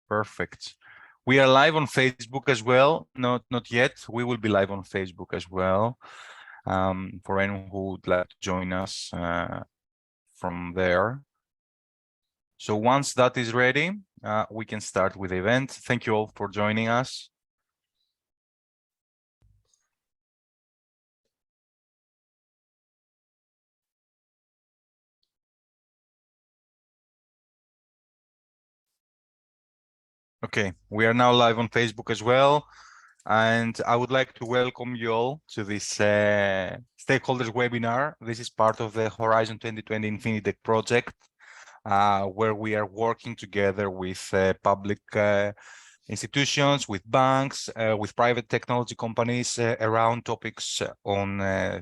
Perfect. We are live on Facebook as well. Not yet. We will be live on Facebook as well. For anyone who would like to join us from there. So once that is ready, we can start with the event. Thank you all for joining us. Okay, we are now live on Facebook as well. And I would like to welcome you all to this Stakeholders Webinar. This is part of the Horizon 2020 INFINITECH project, where we are working together with public institutions, with banks, with private technology companies around topics on the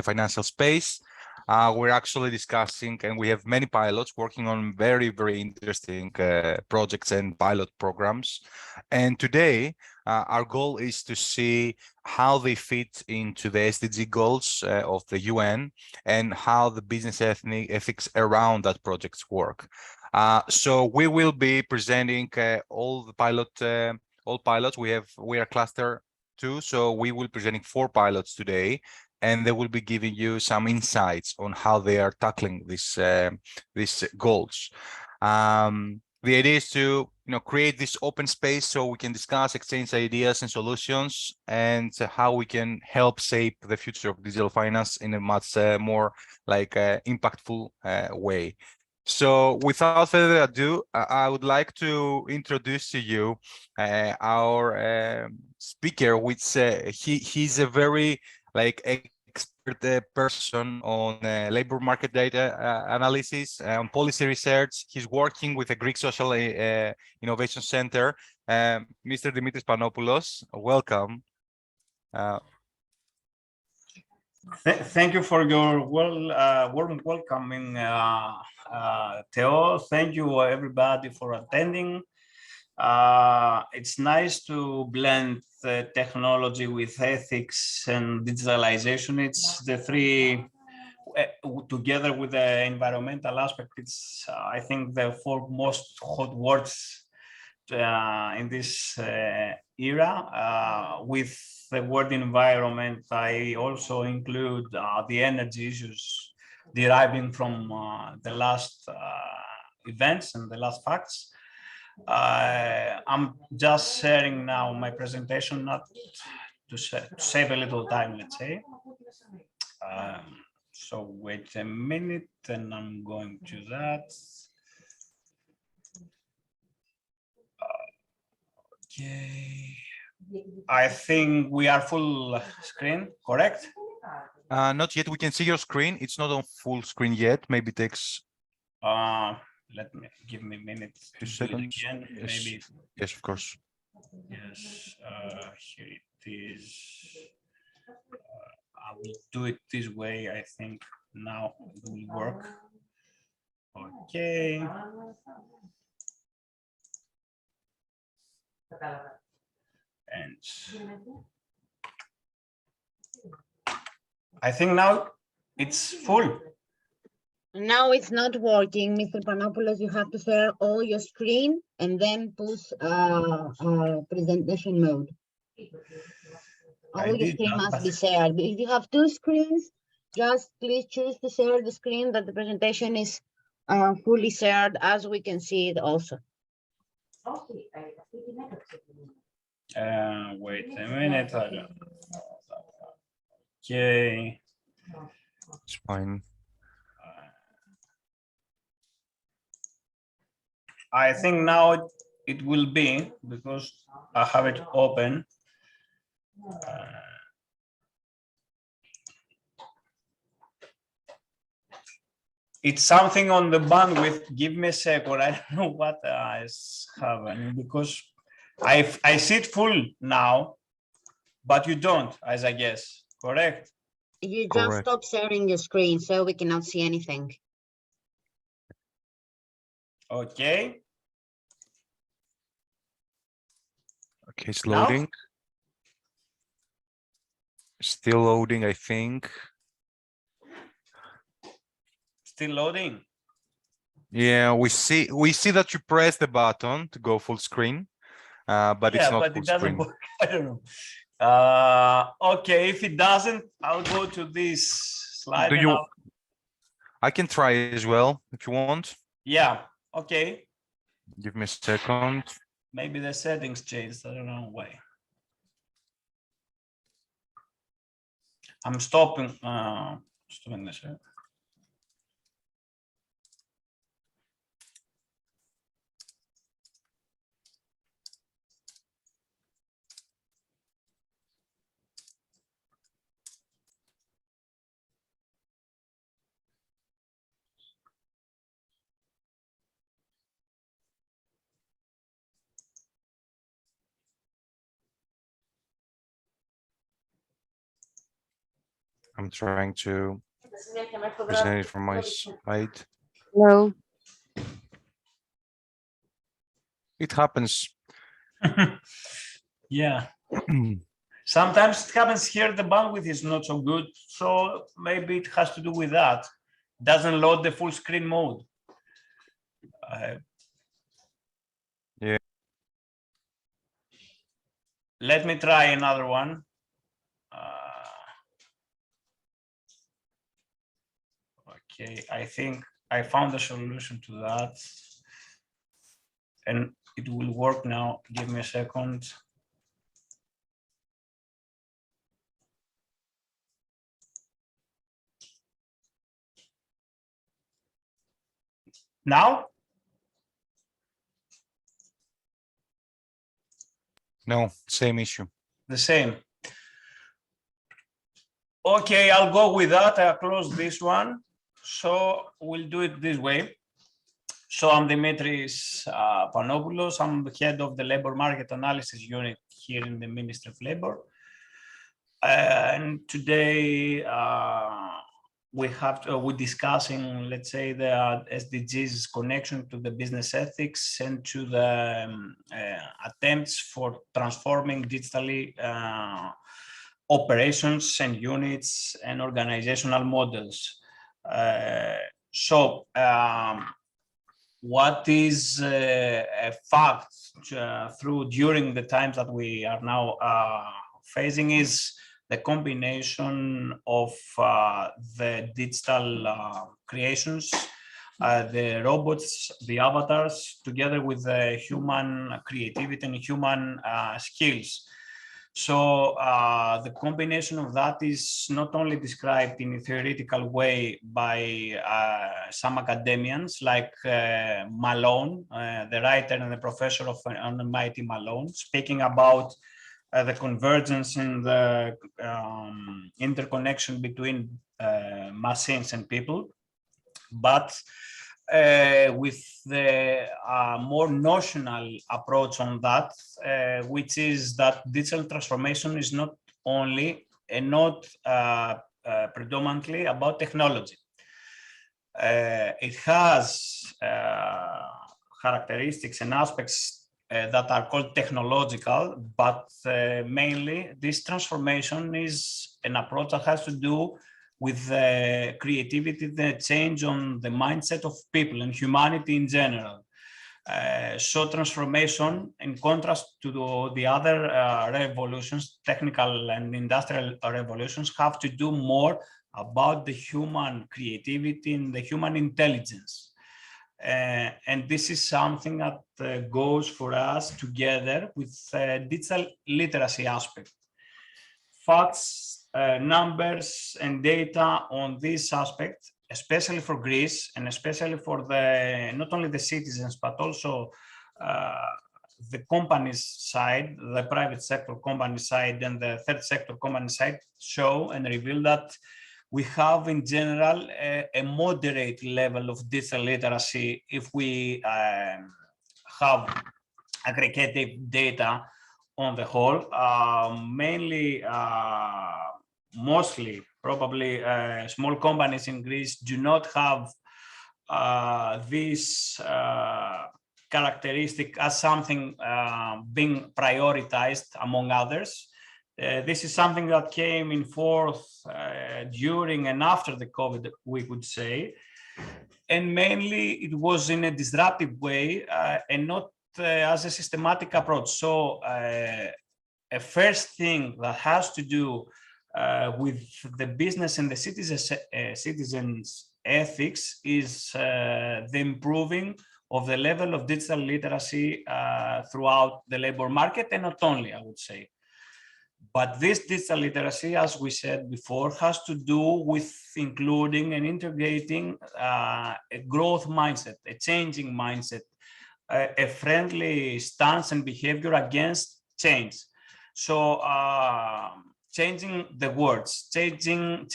financial space. We're actually discussing, and we have many pilots working on very, very interesting projects and pilot programs. And today, our goal is to see how they fit into the SDG goals of the UN and how the business ethics around that projects work. So we will be presenting all pilots. We are cluster 2, so we will be presenting 4 pilots today, and they will be giving you some insights on how they are tackling these goals. The idea is to create this open space so we can discuss, exchange ideas and solutions, and how we can help shape the future of digital finance in a much more impactful way. So without further ado, I would like to introduce to you our speaker, which he's a very expert person on labor market data analysis, on policy research. He's working with the Greek Social Innovation Center. Mr. Dimitris Panopoulos, welcome. Thank you for your warm welcoming, Theo. Thank you everybody for attending. It's nice to blend the technology with ethics and digitalization. It's the three together with the environmental aspect. It's I think the 4 most hot words in this era. With the word environment, I also include the energy issues deriving from the last events and the last facts. I'm just sharing now my presentation, not to save a little time, let's say. So wait a minute, and I'm going to that. Okay. I think we are full screen, correct? Not yet. We can see your screen. It's not on full screen yet. Maybe it takes. Give me a minute. 2 seconds. Again, Yes. maybe. Yes, of course. Yes. Here it is. I will do it this way. I think now it will work. Okay. And I think now it's full. Now it's not working, Mr. Panopoulos. You have to share all your screen and then push presentation mode. All your screen must be shared. If you have 2 screens, just please choose to share the screen that the presentation is fully shared, as we can see it also. Wait a minute. Okay. It's fine. I think now it will be, because I have it open. It's something on the bandwidth. Give me a sec, or I don't know what is happening, because I see it full now, but you don't, as I guess, correct? You just stop sharing your screen, so we cannot see anything. Okay. Okay, it's loading. Now? Still loading, I think. Still loading. Yeah, we see that you press the button to go full screen, but it's not but full it doesn't screen. work. I don't know. Okay, if it doesn't, I'll go to this slide. Do you? I can try as well if you want. Yeah. Okay. Give me a second. Maybe the settings changed. I don't know why. I'm stopping. Stopping this. I'm trying to present it from my side. Hello. It happens. Yeah. Sometimes it happens here. The bandwidth is not so good, so maybe it has to do with that. Doesn't load the full screen mode. Yeah. Let me try another one. Okay, I think I found a solution to that, and it will work now. Give me a second. Now? No, same issue. The same. Okay, I'll go with that. I'll close this one. So we'll do it this way. So I'm Dimitris Panopoulos. I'm the head of the Labor Market Analysis Unit here in the Ministry of Labor. And today we're discussing, let's say, the SDGs connection to the business ethics and to the attempts for transforming digitally operations and units and organizational models. What is a fact during the times that we are now facing is the combination of the digital creations, the robots, the avatars, together with the human creativity and human skills. So the combination of that is not only described in a theoretical way by some academians like Malone, the writer and the professor of MIT Malone, speaking about the convergence and the interconnection between machines and people, but with the more notional approach on that, which is that digital transformation is not only and not predominantly about technology. It has characteristics and aspects that are called technological, but mainly this transformation is an approach that has to do with the creativity, the change on the mindset of people and humanity in general. So transformation, in contrast to the other revolutions, technical and industrial revolutions, have to do more about the human creativity and the human intelligence. And this is something that goes for us together with digital literacy aspect. Facts, numbers and data on this aspect, especially for Greece and especially for the not only the citizens but also the companies side, the private sector company side and the third sector company side, show and reveal that we have in general a moderate level of digital literacy if we have aggregated data on the whole. Mainly, mostly, probably small companies in Greece do not have this characteristic as something being prioritized among others. This is something that came in forth during and after the COVID, we could say. And mainly it was in a disruptive way and not as a systematic approach. So a first thing that has to do with the business and the citizens ethics is the improving of the level of digital literacy throughout the labor market, and not only, I would say. But this digital literacy, as we said before, has to do with including and integrating a growth mindset, a changing mindset, a friendly stance and behavior against change. So changing the words, changing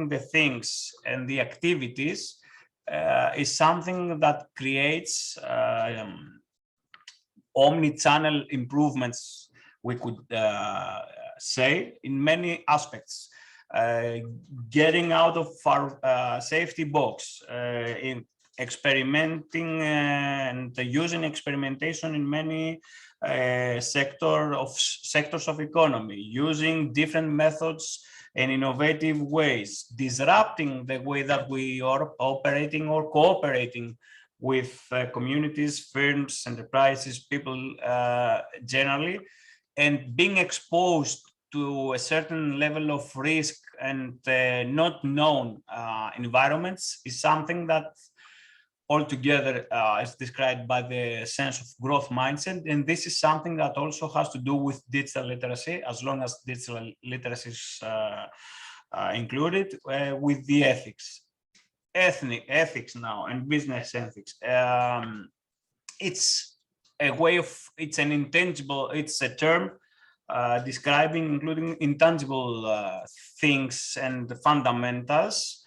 the things and the activities is something that creates omni-channel improvements, we could say, in many aspects. Getting out of our safety box, in experimenting and using experimentation in many sectors of economy, using different methods and innovative ways, disrupting the way that we are operating or cooperating with communities, firms, enterprises, people generally, and being exposed to a certain level of risk and not known environments is something that altogether is described by the sense of growth mindset. And this is something that also has to do with digital literacy, as long as digital literacy is included, with the ethics. Ethics now and business ethics. It's a way of, it's an intangible, it's a term describing, including intangible things and fundamentals.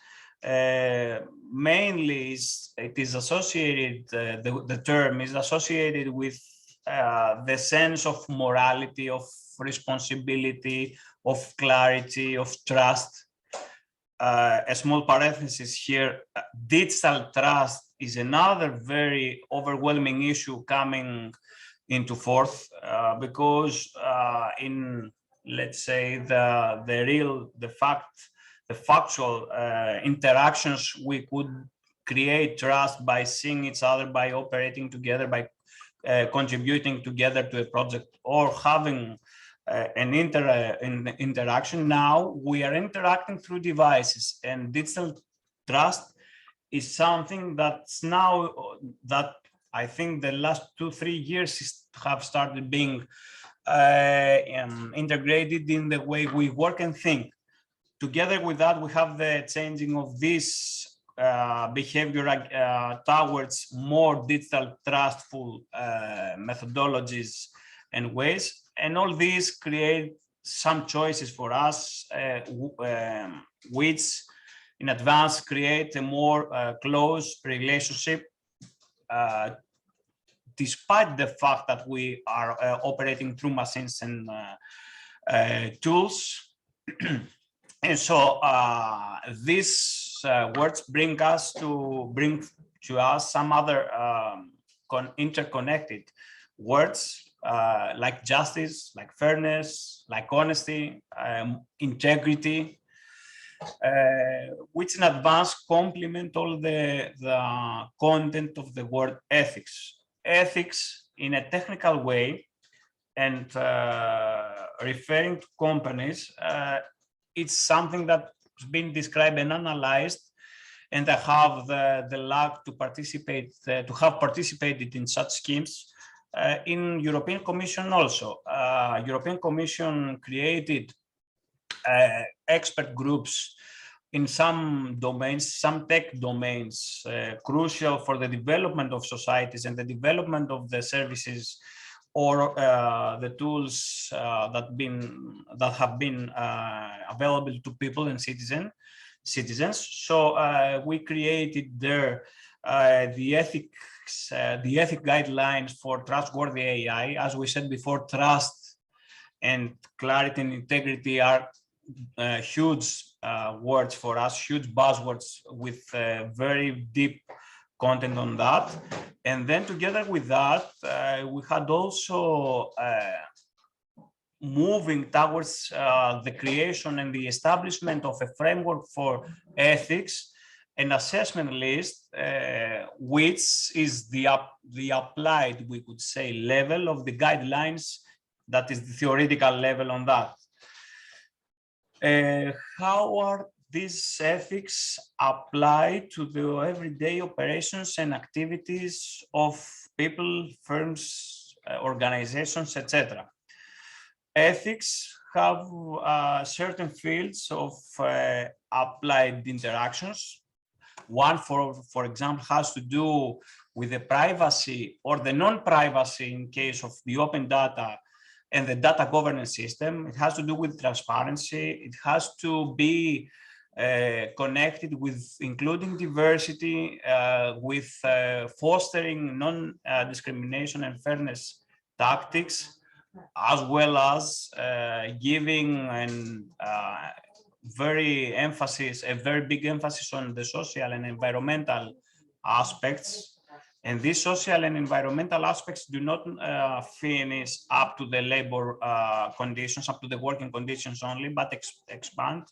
Mainly it is associated, the term is associated with the sense of morality, of responsibility, of clarity, of trust. A small parenthesis here, digital trust is another very overwhelming issue coming into forth because in, let's say, the factual interactions, we could create trust by seeing each other, by operating together, by contributing together to a project, or having an interaction. Now we are interacting through devices, and digital trust is something that's now, that I think the last 2-3 years have started being integrated in the way we work and think. Together with that, we have the changing of this behavior towards more digital trustful methodologies and ways. And all these create some choices for us, which in advance create a more close relationship, despite the fact that we are operating through machines and tools. And so these words bring to us some other interconnected words, like justice, like fairness, like honesty, integrity, which in advance complement all the content of the word ethics. Ethics in a technical way, and referring to companies, it's something that's been described and analyzed, and I have the luck to participate, to have participated in such schemes in European Commission also. European Commission created expert groups in some domains, some tech domains, crucial for the development of societies and the development of the services or the tools that have been available to people and citizens. So we created there the ethic guidelines for trustworthy AI. As we said before, trust and clarity and integrity are huge words for us, huge buzzwords with very deep content on that. And then together with that, we had also moving towards the creation and the establishment of a framework for ethics an assessment list, which is the applied, we could say, level of the guidelines. That is the theoretical level on that. How are these ethics applied to the everyday operations and activities of people, firms, organizations, etc.? Ethics have certain fields of applied interactions. One, for example, has to do with the privacy or the non-privacy in case of the open data and the data governance system. It has to do with transparency. It has to be connected with including diversity, with fostering non-discrimination and fairness tactics, as well as giving a very big emphasis on the social and environmental aspects. And these social and environmental aspects do not finish up to the labor conditions, up to the working conditions only, but expand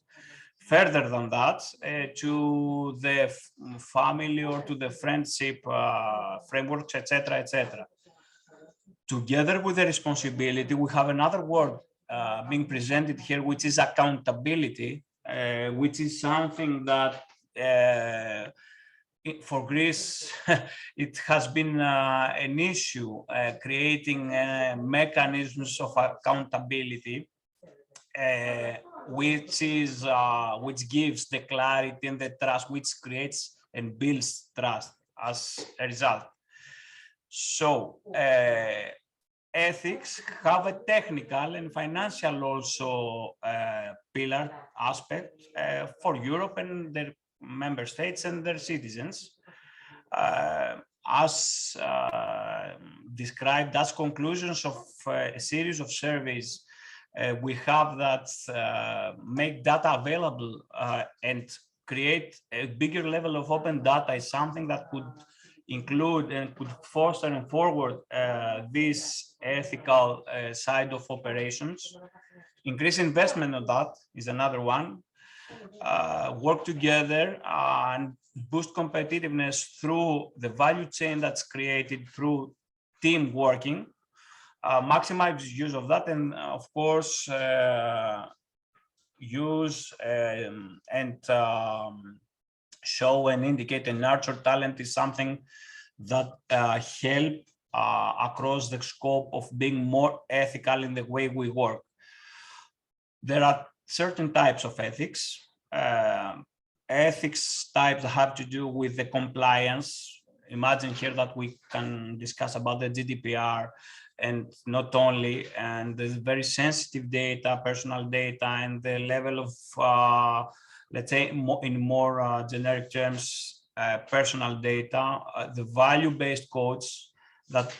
further than that to the family or to the friendship frameworks, etc., etc. Together with the responsibility, we have another word being presented here, which is accountability, which is something that for Greece, it has been an issue, creating mechanisms of accountability, which gives the clarity and the trust, which creates and builds trust as a result. So ethics have a technical and financial also pillar aspect for Europe and their member states and their citizens, as described as conclusions of a series of surveys we have that make data available and create a bigger level of open data is something that could include and could foster and forward this ethical side of operations. Increase investment on that is another one. Work together and boost competitiveness through the value chain that's created through team working. Maximize use of that, and of course use and show and indicate and nurture talent is something that help across the scope of being more ethical in the way we work. There are certain types of ethics. Ethics types have to do with the compliance. Imagine here that we can discuss about the GDPR and not only, and there's very sensitive data, personal data, and the level of, let's say, in more generic terms, personal data, the value-based codes that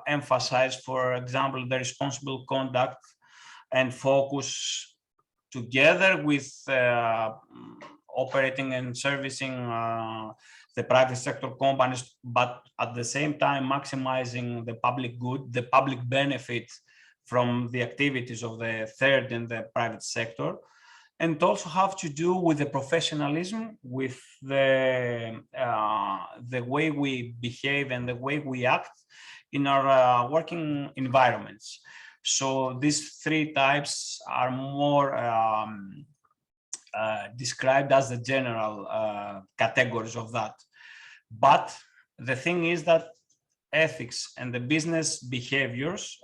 emphasize, for example, the responsible conduct and focus together with operating and servicing the private sector companies, but at the same time maximizing the public good, the public benefit from the activities of the third and the private sector, and also have to do with the professionalism, with the way we behave and the way we act in our working environments. So these three types are more described as the general categories of that. But the thing is that ethics and the business behaviors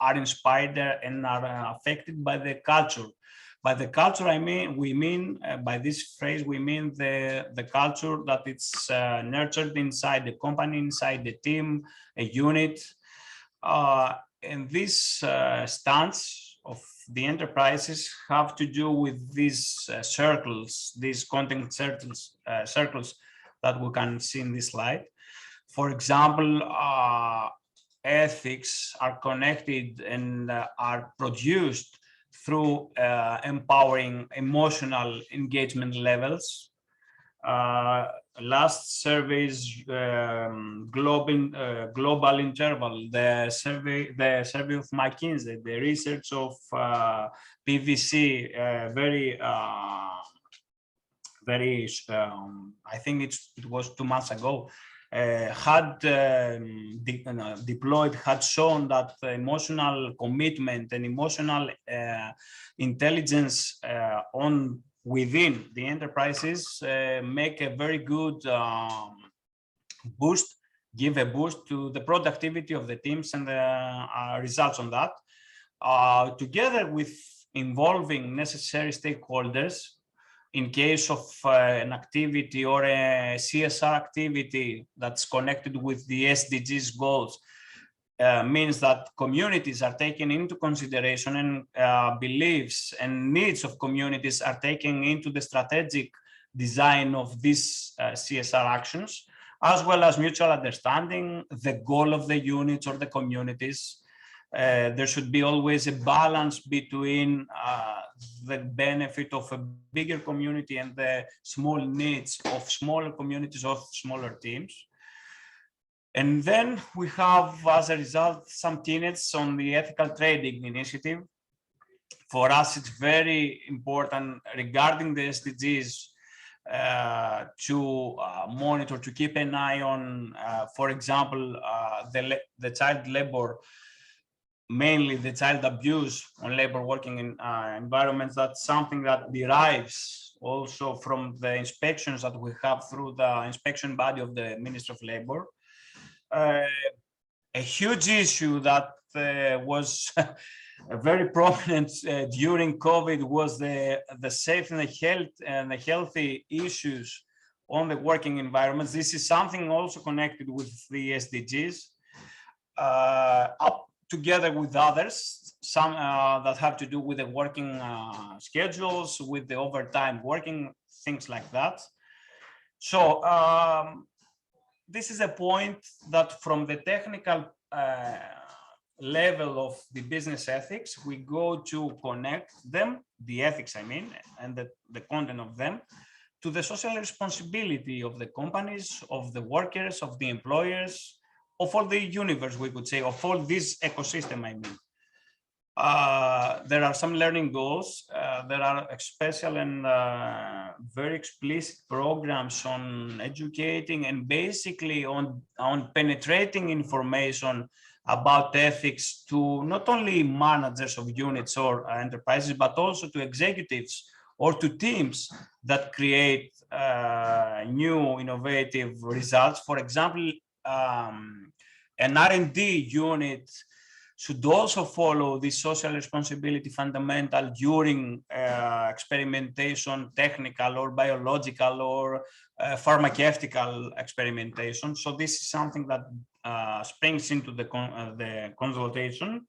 are inspired and are affected by the culture. By the culture, we mean by this phrase, we mean the culture that it's nurtured inside the company, inside the team, a unit. And this stance of the enterprises have to do with these circles, these content circles that we can see in this slide. For example, ethics are connected and are produced through empowering emotional engagement levels. Last surveys, global interval, the survey of McKinsey, the research of PwC, very very, I think it was 2 months ago, had deployed, had shown that emotional commitment and emotional intelligence within the enterprises make a very good boost, give a boost to the productivity of the teams and the results on that. Together with involving necessary stakeholders, in case of an activity or a CSR activity that's connected with the SDGs goals, means that communities are taken into consideration and beliefs and needs of communities are taken into the strategic design of these CSR actions, as well as mutual understanding, the goal of the units or the communities. There should be always a balance between the benefit of a bigger community and the small needs of smaller communities or smaller teams. And then we have, as a result, some tenets on the ethical trading initiative. For us, it's very important regarding the SDGs to monitor, to keep an eye on, for example, the child labor, mainly the child abuse on labor working in environments. That's something that derives also from the inspections that we have through the inspection body of the Ministry of Labor. A huge issue that was very prominent during COVID was the safe and the health and the healthy issues on the working environments. This is something also connected with the SDGs, up together with others, some that have to do with the working schedules, with the overtime working, things like that. So this is a point that from the technical level of the business ethics, we go to connect them, the ethics I mean, and the content of them, to the social responsibility of the companies, of the workers, of the employers, of all the universe, we could say, of all this ecosystem, I mean. There are some learning goals. There are special and very explicit programs on educating and basically on penetrating information about ethics to not only managers of units or enterprises, but also to executives or to teams that create new innovative results. For example, an R&D unit should also follow the social responsibility fundamental during experimentation, technical or biological or pharmaceutical experimentation. So this is something that springs into the consultation.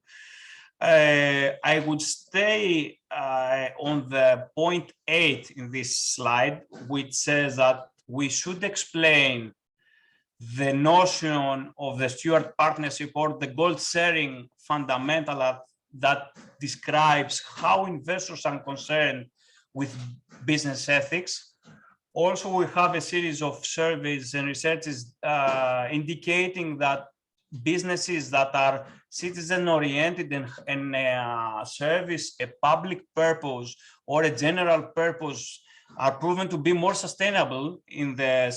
I would stay on the point 8 in this slide, which says that we should explain the notion of the steward partnership or the goal sharing fundamental that describes how investors are concerned with business ethics. Also, we have a series of surveys and researches indicating that businesses that are citizen-oriented and service a public purpose or a general purpose are proven to be more sustainable in the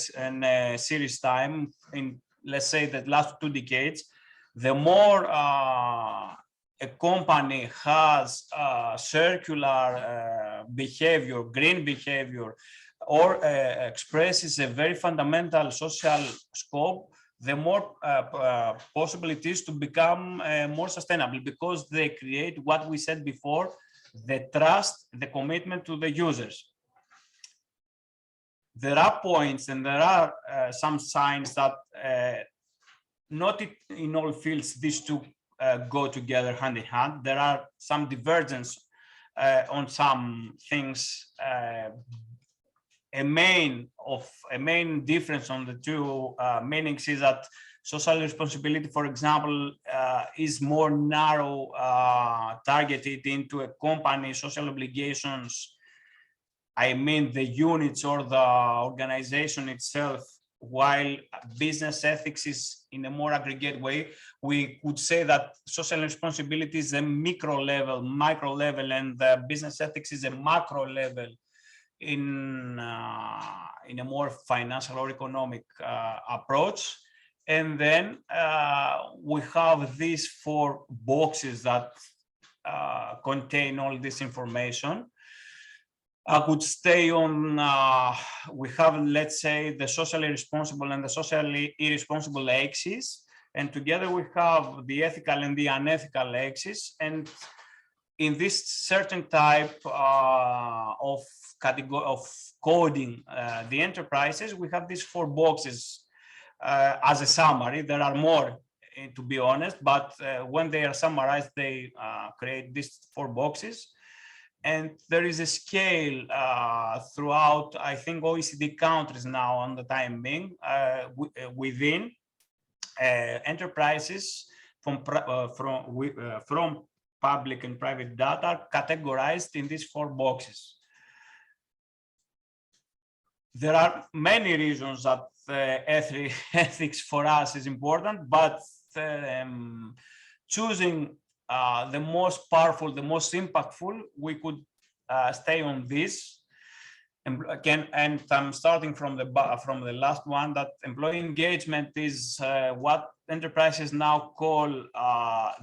series time, in let's say the last 2 decades. The more a company has circular behavior, green behavior, or expresses a very fundamental social scope, the more possible it is to become more sustainable, because they create what we said before, the trust, the commitment to the users. There are points and there are some signs that not in all fields these two go together hand in hand. There are some divergence on some things. A main difference on the two meanings is that social responsibility, for example, is more narrow, targeted into a company's social obligations. I mean the units or the organization itself, while business ethics is in a more aggregate way. We could say that social responsibility is a micro level, and the business ethics is a macro level in a more financial or economic approach. And then we have these 4 boxes that contain all this information. I would stay on, we have, let's say, the socially responsible and the socially irresponsible axis. And together we have the ethical and the unethical axis. And in this certain type of category of coding the enterprises, we have these 4 boxes as a summary. There are more, to be honest, but when they are summarized, they create these 4 boxes. And there is a scale throughout, I think, OECD countries now on the time being within enterprises from public and private data categorized in these 4 boxes. There are many reasons that ethics for us is important, but choosing the most powerful, the most impactful, we could stay on this. And again, and I'm starting from the last one, that employee engagement is what enterprises now call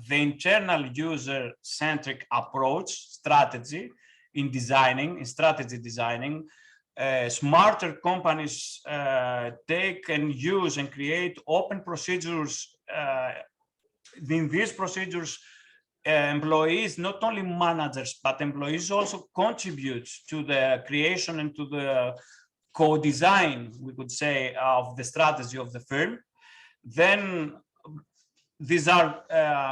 the internal user-centric approach strategy in strategy designing. Smarter companies take and use and create open procedures. In these procedures, employees, not only managers, but employees also contribute to the creation and to the co-design, we could say, of the strategy of the firm. Then these are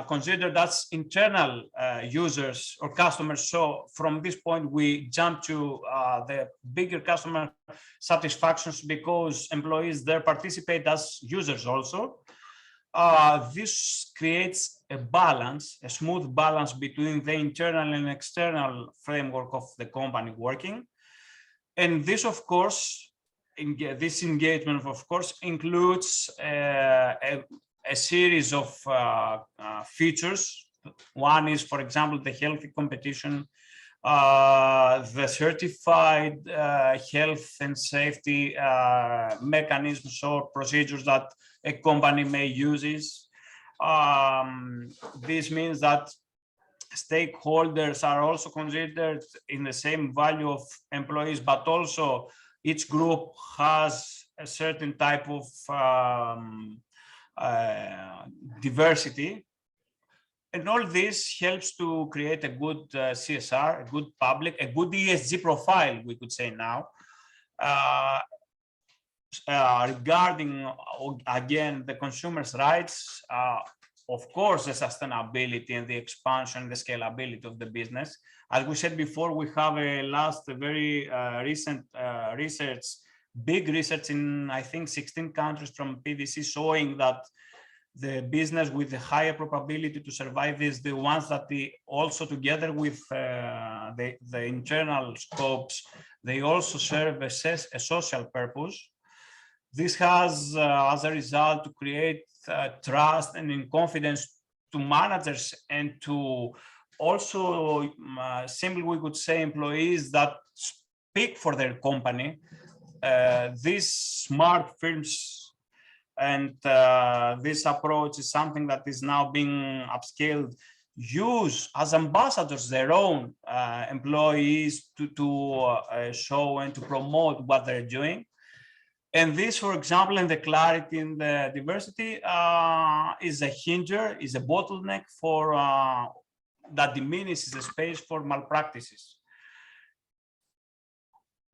considered as internal users or customers. So from this point, we jump to the bigger customer satisfactions, because employees there participate as users also. This creates a balance, a smooth balance between the internal and external framework of the company working. And this, of course, this engagement, of course, includes a series of features. One is, for example, the healthy competition, the certified health and safety mechanisms or procedures that a company may use. This means that stakeholders are also considered in the same value of employees, but also each group has a certain type of diversity. And all this helps to create a good CSR, a good public, a good ESG profile, we could say now. Regarding, again, the consumers' rights, of course, the sustainability and the expansion, the scalability of the business. As we said before, we have a very recent research, big research in, I think, 16 countries from PwC, showing that the business with the higher probability to survive is the ones that they also, together with the internal scopes, they also serve a social purpose. This has, as a result, to create trust and confidence to managers, and to also, simply we could say, employees that speak for their company. These smart firms and this approach is something that is now being upscaled, use as ambassadors their own employees to show and to promote what they're doing. And this, for example, in the clarity and the diversity is a hinder, is a bottleneck for that diminishes the space for malpractices.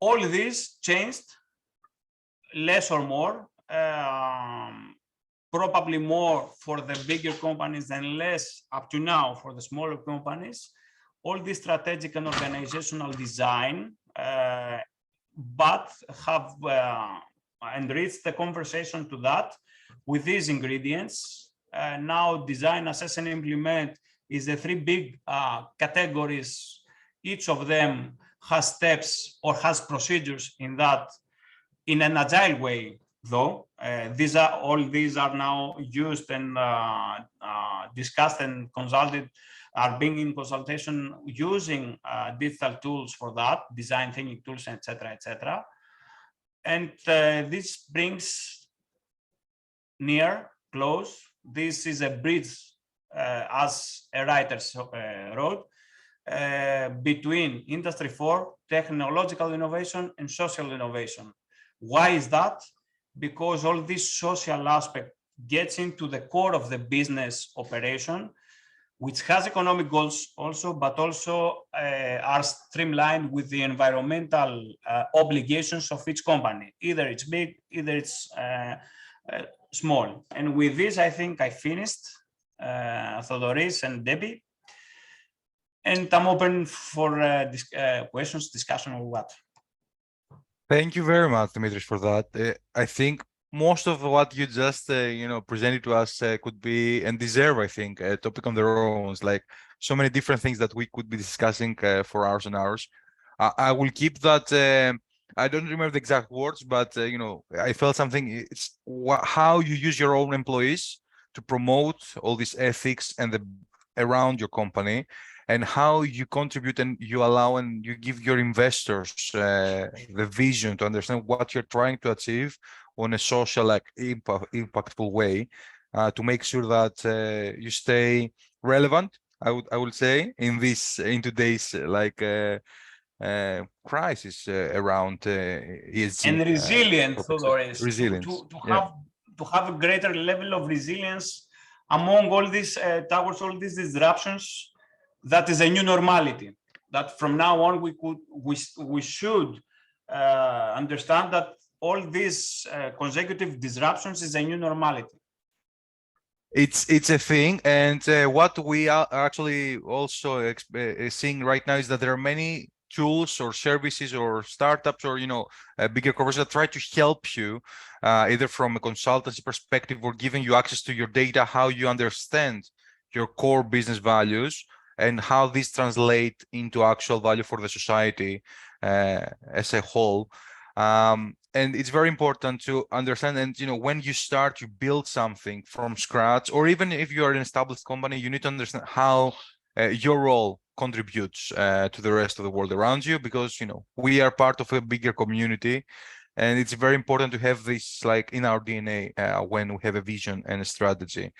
All this changed, less or more, probably more for the bigger companies and less up to now for the smaller companies. All this strategic and organizational design, but have enriched the conversation to that with these ingredients. Now design, assess and implement is the 3 big categories. Each of them has steps or has procedures in that, in an agile way, though. All these are now used and discussed and consulted are being in consultation using digital tools for that, design thinking tools, etc., etc. And this brings near, close. This is a bridge, as a writer wrote, between Industry 4, technological innovation, and social innovation. Why is that? Because all this social aspect gets into the core of the business operation, which has economic goals also, but also are streamlined with the environmental obligations of each company. Either it's big, either it's small. And with this, I think I finished, Thodoris and Debbie. And I'm open for questions, discussion, or what. Thank you very much, Dimitris, for that. I think most of what you just presented to us could be and deserve, I think, a topic on their own. It's like so many different things that we could be discussing for hours and hours. I will keep that. I don't remember the exact words, but I felt something. It's how you use your own employees to promote all these ethics and around your company, and how you contribute and you allow and you give your investors the vision to understand what you're trying to achieve on a social, like, impactful way, to make sure that you stay relevant. I would say in today's crisis around ESG and resilient, topics. Resilience. To have a greater level of resilience among all these towards all these disruptions. That is a new normality. That from now on we should understand that all these consecutive disruptions is a new normality. It's a thing, and what we are actually also seeing right now is that there are many tools or services or startups or bigger corporations that try to help you either from a consultancy perspective or giving you access to your data, how you understand your core business values and how these translate into actual value for the society as a whole. And it's very important to understand, and when you start, you build something from scratch, or even if you are an established company, you need to understand how your role contributes to the rest of the world around you, because we are part of a bigger community, and it's very important to have this like in our DNA when we have a vision and a strategy.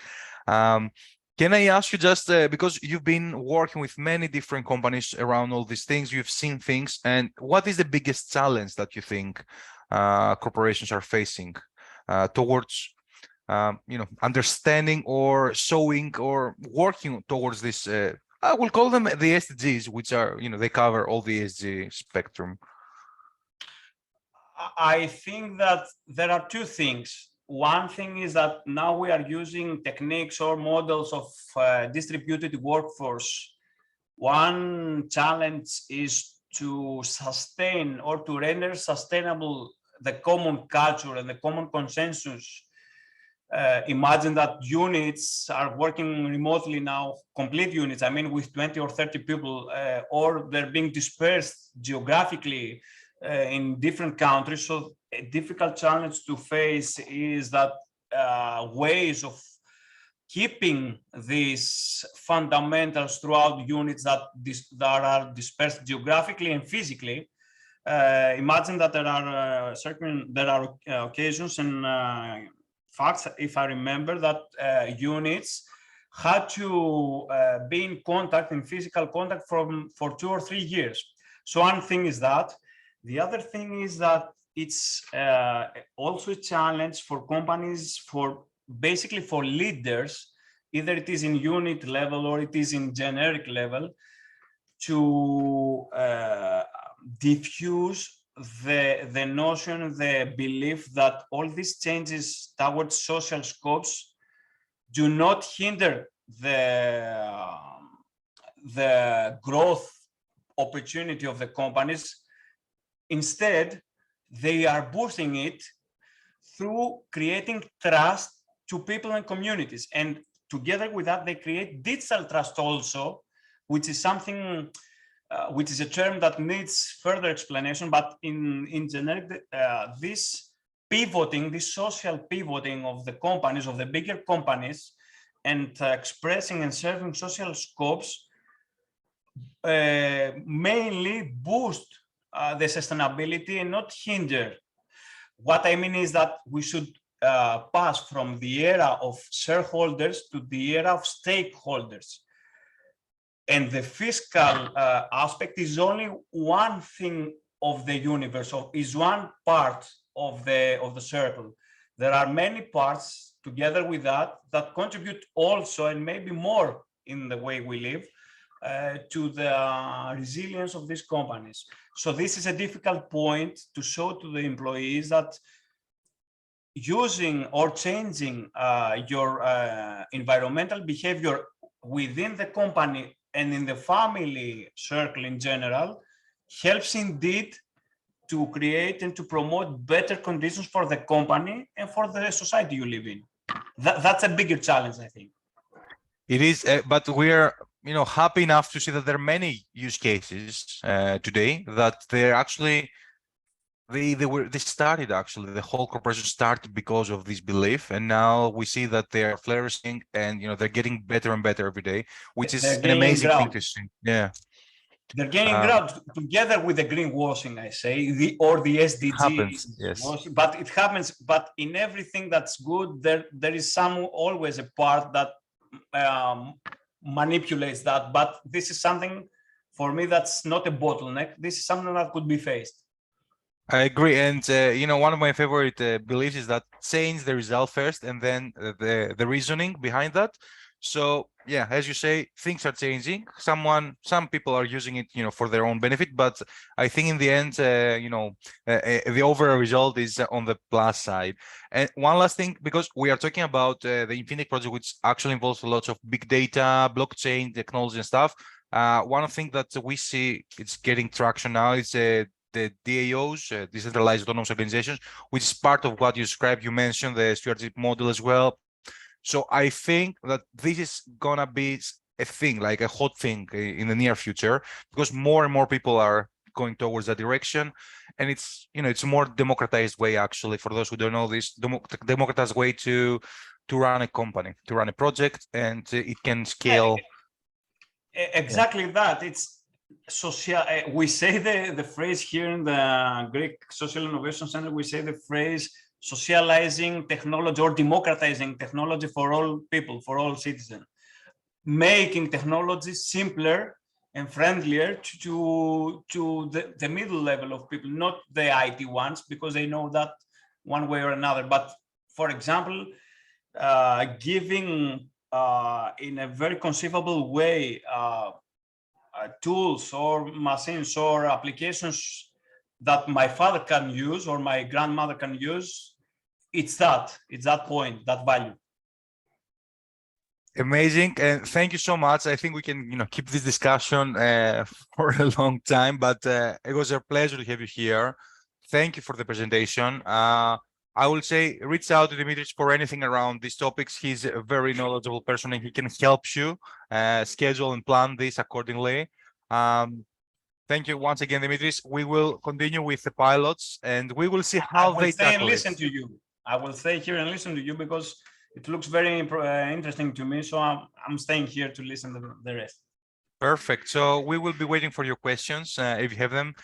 Can I ask you just because you've been working with many different companies around all these things, you've seen things, and what is the biggest challenge that you think corporations are facing towards understanding or showing or working towards this? I will call them the SDGs, which are they cover all the ESG spectrum. I think that there are two things. One thing is that now we are using techniques or models of distributed workforce. One challenge is to sustain or to render sustainable the common culture and the common consensus. Imagine that units are working remotely now, complete units, I mean with 20 or 30 people, or they're being dispersed geographically in different countries. So a difficult challenge to face is that ways of keeping these fundamentals throughout units that are dispersed geographically and physically. Imagine that there are occasions and facts, if I remember, that units had to be in contact, in physical contact for 2 or 3 years. So one thing is that. The other thing is that it's also a challenge for companies, basically for leaders, either it is in unit level or it is in generic level, to diffuse the notion, the belief that all these changes towards social scopes do not hinder the growth opportunity of the companies. Instead, they are boosting it through creating trust to people and communities. And together with that, they create digital trust also, which is something, which is a term that needs further explanation. But in generic, this pivoting, this social pivoting of the companies, of the bigger companies, and expressing and serving social scopes mainly boost the sustainability and not hinder. What I mean is that we should pass from the era of shareholders to the era of stakeholders. And the fiscal aspect is only one thing of the universe, is one part of the circle. There are many parts together with that contribute also, and maybe more in the way we live, to the resilience of these companies. So this is a difficult point to show to the employees that using or changing your environmental behavior within the company and in the family circle in general helps indeed to create and to promote better conditions for the company and for the society you live in. That's a bigger challenge, I think. It is, but we're happy enough to see that there are many use cases today that they're actually they started, actually the whole corporation started because of this belief, and now we see that they are flourishing, and they're getting better and better every day, which is an amazing thing to see. Yeah, they're gaining ground together with the greenwashing, I say, or the SDGs. Happens, yes. But it happens. But in everything that's good, there is always a part that manipulates that. But this is something for me that's not a bottleneck. This is something that could be faced. I agree, and one of my favorite beliefs is that change the result first, and then the reasoning behind that. So yeah, as you say, things are changing. Some people are using it, for their own benefit, but I think in the end, the overall result is on the plus side. And one last thing, because we are talking about the INFINITECH project, which actually involves lots of big data, blockchain technology and stuff. One thing that we see it's getting traction now is the DAOs, decentralized autonomous organizations, which is part of what you described. You mentioned the stewardship model as well. So I think that this is gonna be a thing, like a hot thing in the near future, because more and more people are going towards that direction, and it's it's a more democratized way, actually, for those who don't know this, democratized way to run a company, to run a project, and it can scale. Exactly that. It's social. We say the phrase here in the Greek Social Innovation Center. We say the phrase socializing technology or democratizing technology for all people, for all citizens, making technology simpler and friendlier to the middle level of people, not the IT ones, because they know that one way or another. But for example, giving in a very conceivable way tools or machines or applications that my father can use or my grandmother can use, it's that point, that value. Amazing, and thank you so much. I think we can keep this discussion for a long time, but it was a pleasure to have you here. Thank you for the presentation. I will say reach out to Dimitris for anything around these topics. He's a very knowledgeable person, and he can help you schedule and plan this accordingly. Thank you once again, Dimitris. We will continue with the pilots, and we will see how they tackle it. I will stay here and listen to you because it looks very interesting to me. So I'm staying here to listen to the rest. Perfect. So we will be waiting for your questions if you have them.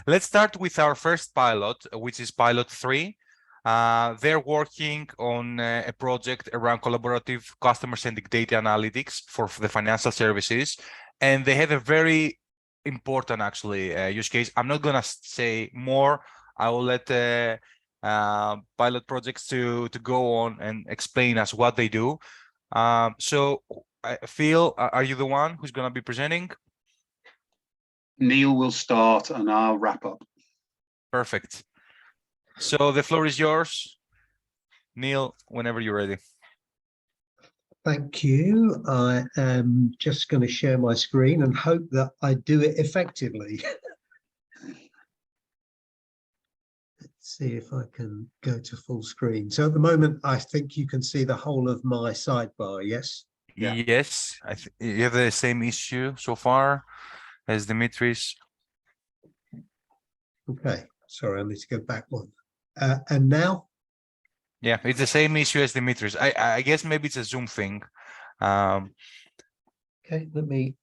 Let's start with our first pilot, which is pilot 3. They're working on a project around collaborative customer-centric data analytics for the financial services, and they have a very important, actually, use case. I'm not gonna say more. I will let pilot projects to go on and explain us what they do. So Phil, are you the one who's going to be presenting? Neil will start and I'll wrap up. Perfect. So the floor is yours, Neil, whenever you're ready. Thank you. I am just going to share my screen and hope that I do it effectively. See if I can go to full screen. So at the moment, I think you can see the whole of my sidebar, yes? Yeah. Yes, you have the same issue so far as Dimitris. Okay, sorry, I need to go back one. And now? Yeah, it's the same issue as Dimitris. I guess maybe it's a Zoom thing. Okay, let me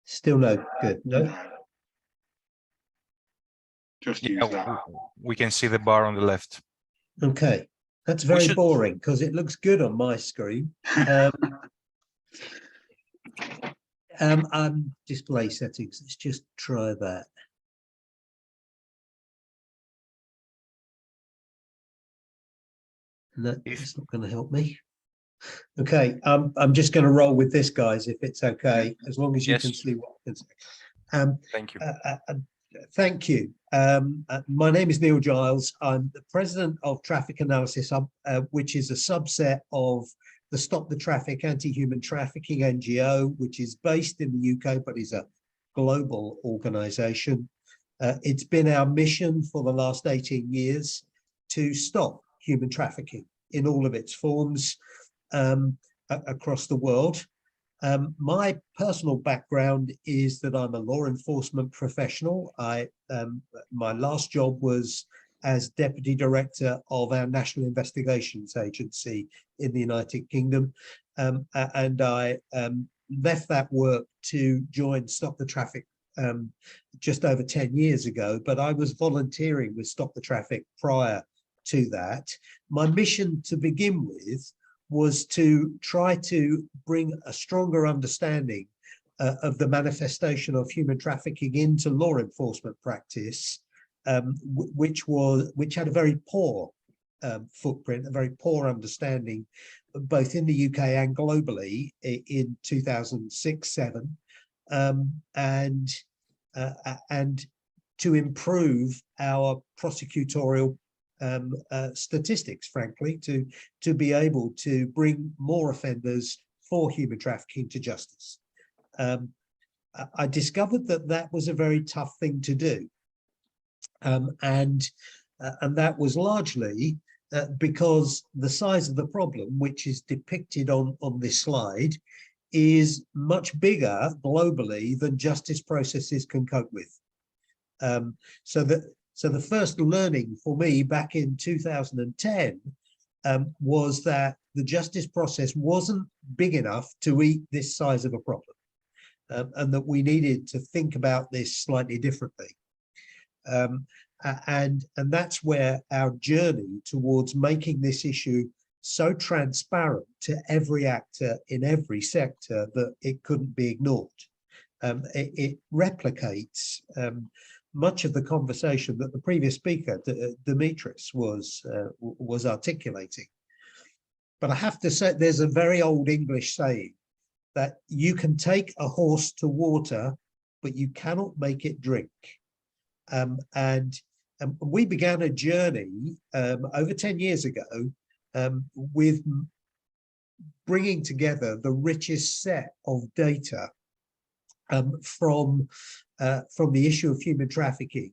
Still no good. No. Just Yeah, use that. we can see the bar on the left. Okay, that's We very should- boring because it looks good on my screen. Display settings. Let's just try that. No, it's not going to help me. Okay, I'm just going to roll with this, guys, if it's okay, as long as you Yes. can see what I can say. Thank you. Thank you. My name is Neil Giles. I'm the president of Traffic Analysis, which is a subset of the Stop the Traffic Anti-Human Trafficking NGO, which is based in the UK, but is a global organization. It's been our mission for the last 18 years to stop human trafficking in all of its forms across the world. My personal background is that I'm a law enforcement professional. My last job was as Deputy Director of our National Investigations Agency in the United Kingdom. And I left that work to join Stop the Traffic just over 10 years ago, but I was volunteering with Stop the Traffic prior to that. My mission to begin with was to try to bring a stronger understanding of the manifestation of human trafficking into law enforcement practice, which had a very poor footprint, a very poor understanding, both in the UK and globally in 2006-07, and to improve our prosecutorial statistics, frankly, to be able to bring more offenders for human trafficking to justice. I discovered that was a very tough thing to do, and that was largely because the size of the problem, which is depicted on this slide, is much bigger globally than justice processes can cope with. So the first learning for me back in 2010 was that the justice process wasn't big enough to eat this size of a problem, and that we needed to think about this slightly differently. And that's where our journey towards making this issue so transparent to every actor in every sector that it couldn't be ignored. It replicates much of the conversation that the previous speaker, Dimitris, was articulating. But I have to say, there's a very old English saying that you can take a horse to water, but you cannot make it drink. And we began a journey over 10 years ago with bringing together the richest set of data from the issue of human trafficking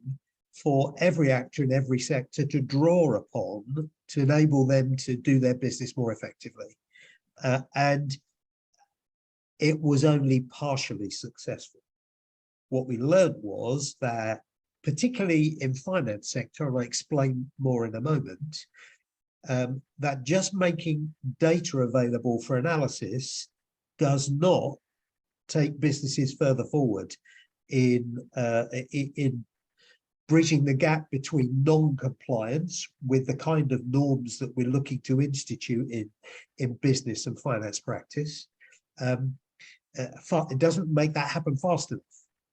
for every actor in every sector to draw upon to enable them to do their business more effectively. And it was only partially successful. What we learned was that, particularly in finance sector, and I'll explain more in a moment, that just making data available for analysis does not take businesses further forward in bridging the gap between non-compliance with the kind of norms that we're looking to institute in business and finance practice. It doesn't make that happen fast enough.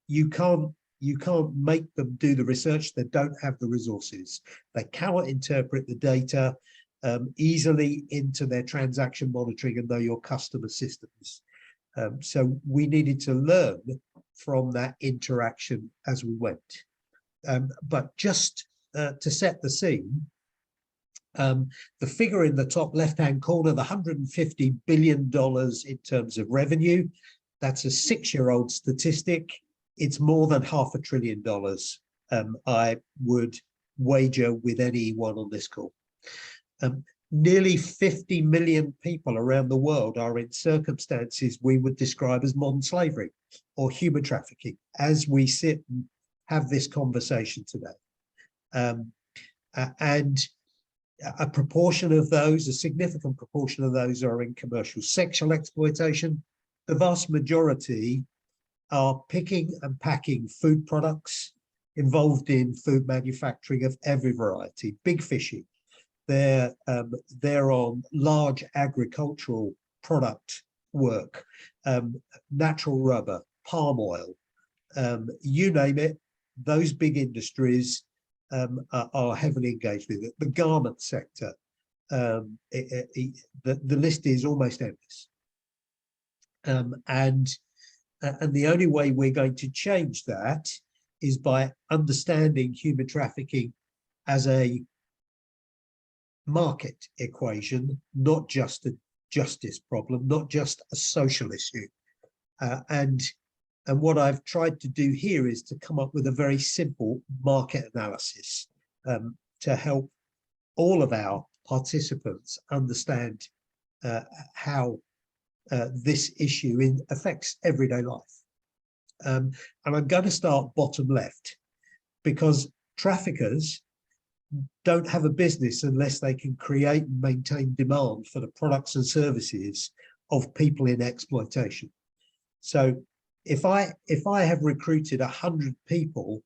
You can't make them do the research. They don't have the resources. They cannot interpret the data easily into their transaction monitoring and know your customer systems. So we needed to learn from that interaction as we went. But just to set the scene, the figure in the top left-hand corner, the $150 billion in terms of revenue, that's a 6-year-old statistic. It's more than $500 billion, I would wager with anyone on this call. Nearly 50 million people around the world are in circumstances we would describe as modern slavery or human trafficking as we sit and have this conversation today. And a proportion of those, a significant proportion of those, are in commercial sexual exploitation. The vast majority are picking and packing food products, involved in food manufacturing of every variety, big fishing. They're on large agricultural product work, natural rubber, palm oil, you name it. Those big industries are heavily engaged with it. The garment sector, the list is almost endless. And the only way we're going to change that is by understanding human trafficking as a market equation, not just a justice problem, not just a social issue. And what I've tried to do here is to come up with a very simple market analysis to help all of our participants understand how this issue affects everyday life. And I'm going to start bottom left, because traffickers don't have a business unless they can create and maintain demand for the products and services of people in exploitation. So if I have recruited 100 people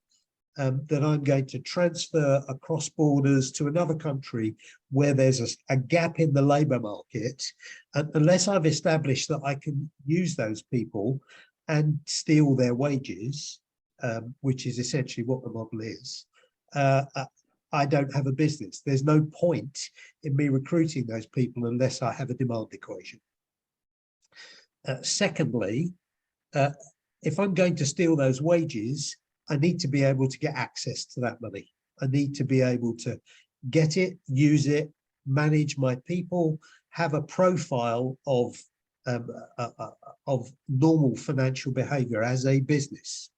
that I'm going to transfer across borders to another country where there's a gap in the labor market, unless I've established that I can use those people and steal their wages, which is essentially what the model is, I don't have a business. There's no point in me recruiting those people unless I have a demand equation. Secondly, if I'm going to steal those wages, I need to be able to get access to that money. I need to be able to get it, use it, manage my people, have a profile of normal financial behavior as a business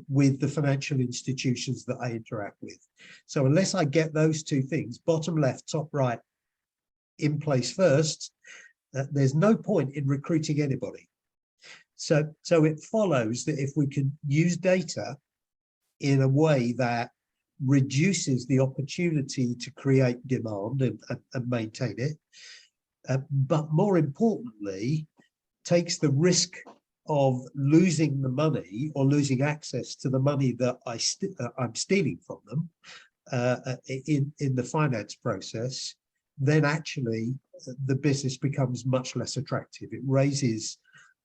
with the financial institutions that I interact with. So unless I get those two things, bottom left, top right, in place first, there's no point in recruiting anybody. So it follows that if we can use data in a way that reduces the opportunity to create demand and maintain it, but more importantly, takes the risk of losing the money or losing access to the money that I'm stealing from them in the finance process, then actually the business becomes much less attractive. It raises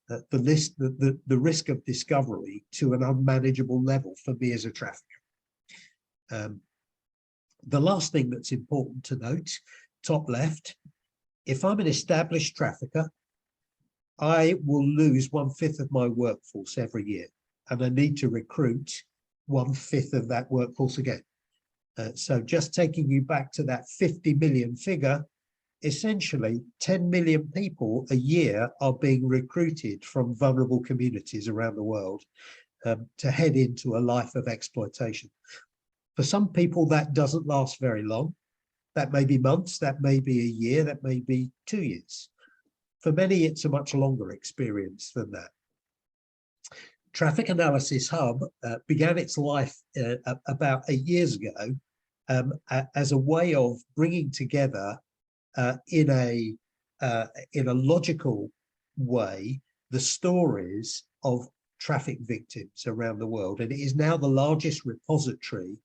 the risk of discovery to an unmanageable level for me as a trafficker. The last thing that's important to note, top left, if I'm an established trafficker, I will lose 1/5 of my workforce every year, and I need to recruit 1/5 of that workforce again. So just taking you back to that 50 million figure, essentially 10 million people a year are being recruited from vulnerable communities around the world to head into a life of exploitation. For some people, that doesn't last very long. That may be months, that may be a year, that may be 2 years. For many, it's a much longer experience than that. Traffic Analysis Hub began its life about 8 years ago as a way of bringing together in a logical way the stories of traffic victims around the world, and it is now the largest repository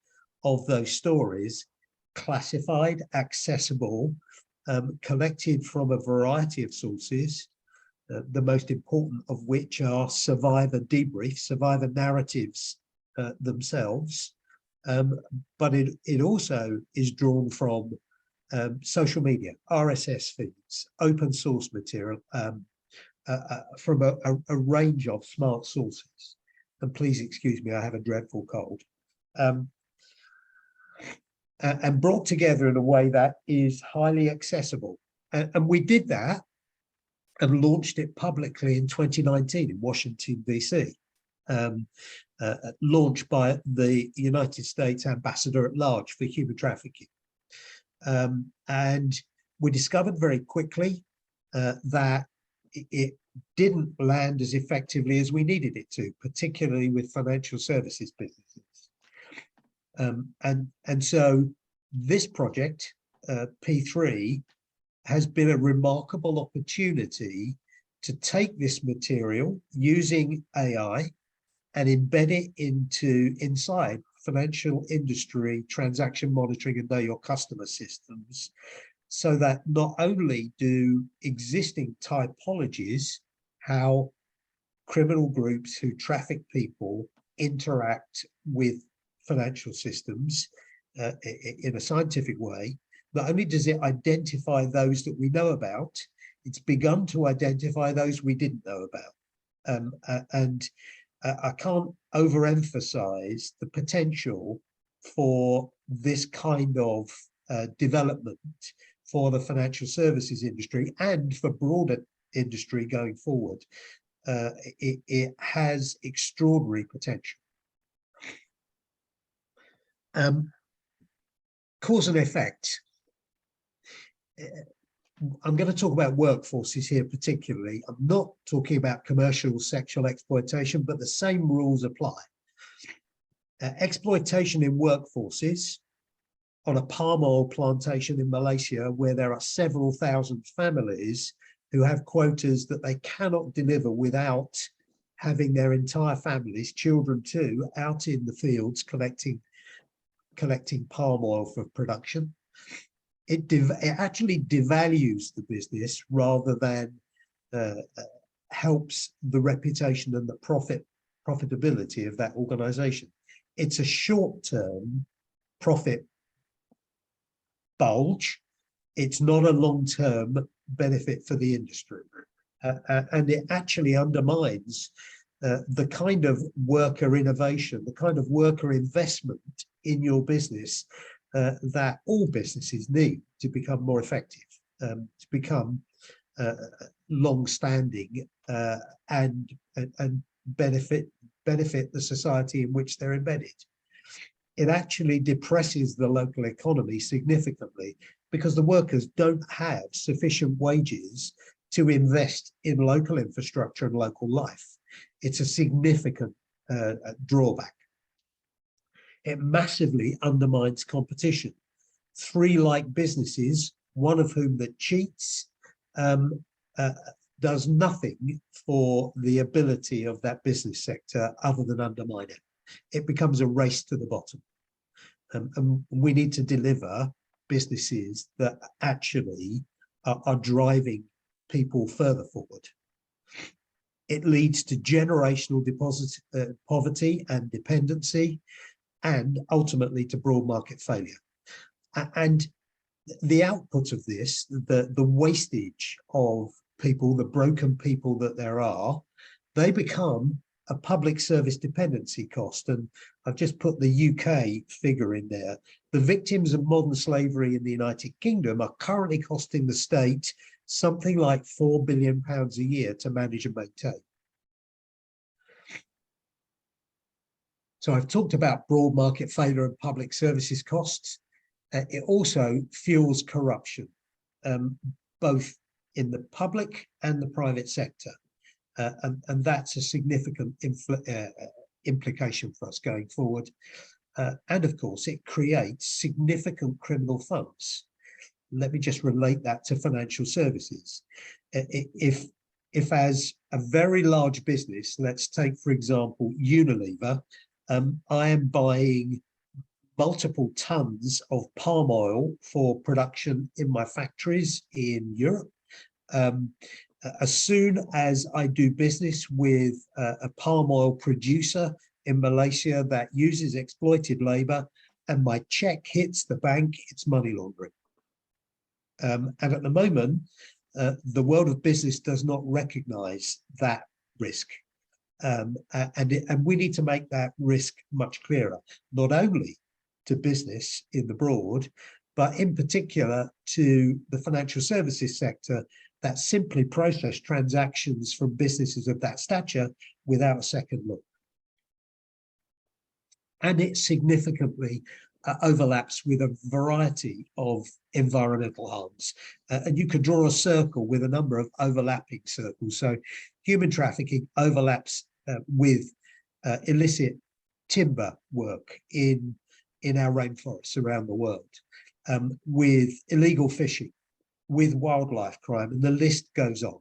of those stories, classified, accessible, collected from a variety of sources, the most important of which are survivor debriefs, survivor narratives themselves, but it also is drawn from social media, RSS feeds, open source material, from a range of smart sources. And please excuse me, I have a dreadful cold. And brought together in a way that is highly accessible. And we did that and launched it publicly in 2019 in Washington, DC, launched by the United States Ambassador at Large for Human Trafficking. And we discovered very quickly that it didn't land as effectively as we needed it to, particularly with financial services businesses. And so this project, P3, has been a remarkable opportunity to take this material using AI and embed it inside financial industry transaction monitoring and know your customer systems, so that not only do existing typologies, how criminal groups who traffic people interact with financial systems in a scientific way, not only does it identify those that we know about, it's begun to identify those we didn't know about. I can't overemphasize the potential for this kind of development for the financial services industry and for broader industry going forward. It has extraordinary potential. Cause and effect. I'm going to talk about workforces here particularly. I'm not talking about commercial sexual exploitation, but the same rules apply. Exploitation in workforces on a palm oil plantation in Malaysia, where there are several thousand families who have quotas that they cannot deliver without having their entire families, children too, out in the fields collecting palm oil for production. It actually devalues the business rather than helps the reputation and the profitability of that organization. It's a short-term profit bulge. It's not a long-term benefit for the industry. And it actually undermines the kind of worker innovation, the kind of worker investment in your business that all businesses need to become more effective, to become long-standing and benefit the society in which they're embedded. It actually depresses the local economy significantly because the workers don't have sufficient wages to invest in local infrastructure and local life. It's a significant drawback. It massively undermines competition. Three like businesses, one of whom that cheats, does nothing for the ability of that business sector other than undermine it. It becomes a race to the bottom. And we need to deliver businesses that actually are driving people further forward. It leads to generational poverty and dependency, and ultimately to broad market failure. And the output of this, the wastage of people, the broken people that there are, they become a public service dependency cost. And I've just put the UK figure in there. The victims of modern slavery in the United Kingdom are currently costing the state something like £4 billion a year to manage and maintain. So I've talked about broad market failure and public services costs. It also fuels corruption, both in the public and the private sector. And that's a significant implication for us going forward. And of course, it creates significant criminal funds. Let me just relate that to financial services. If as a very large business, let's take, for example, Unilever, I am buying multiple tons of palm oil for production in my factories in Europe. As soon as I do business with a palm oil producer in Malaysia that uses exploited labor and my check hits the bank, it's money laundering. And at the moment, the world of business does not recognize that risk. And we need to make that risk much clearer, not only to business in the broad, but in particular to the financial services sector that simply process transactions from businesses of that stature without a second look. And it significantly overlaps with a variety of environmental harms. And you could draw a circle with a number of overlapping circles. So human trafficking overlaps with illicit timber work in our rainforests around the world, with illegal fishing, with wildlife crime, and the list goes on.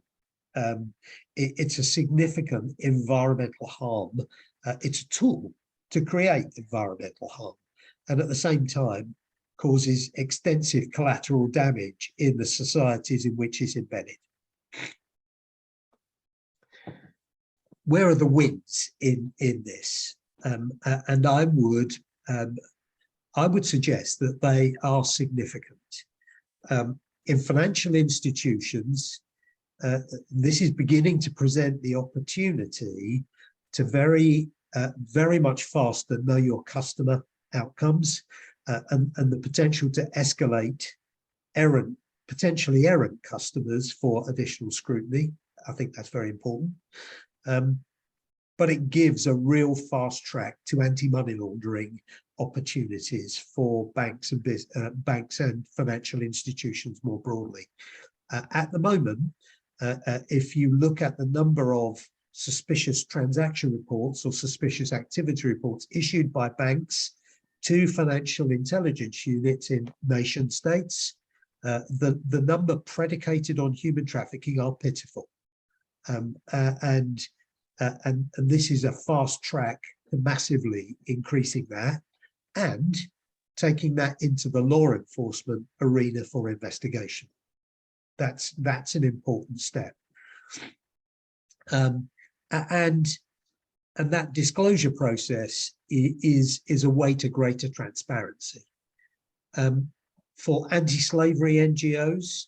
It's a significant environmental harm. It's a tool to create environmental harm, and at the same time causes extensive collateral damage in the societies in which it's embedded. Where are the wins in this? And I would suggest that they are significant. In financial institutions, this is beginning to present the opportunity to very much faster know your customer outcomes, and the potential to escalate potentially errant customers for additional scrutiny. I think that's very important. But it gives a real fast track to anti-money laundering opportunities for banks and financial institutions more broadly. At the moment, if you look at the number of suspicious transaction reports or suspicious activity reports issued by banks to financial intelligence units in nation states, the number predicated on human trafficking are pitiful. And this is a fast track to massively increasing that and taking that into the law enforcement arena for investigation. That's an important step. And that disclosure process is a way to greater transparency. For anti-slavery NGOs,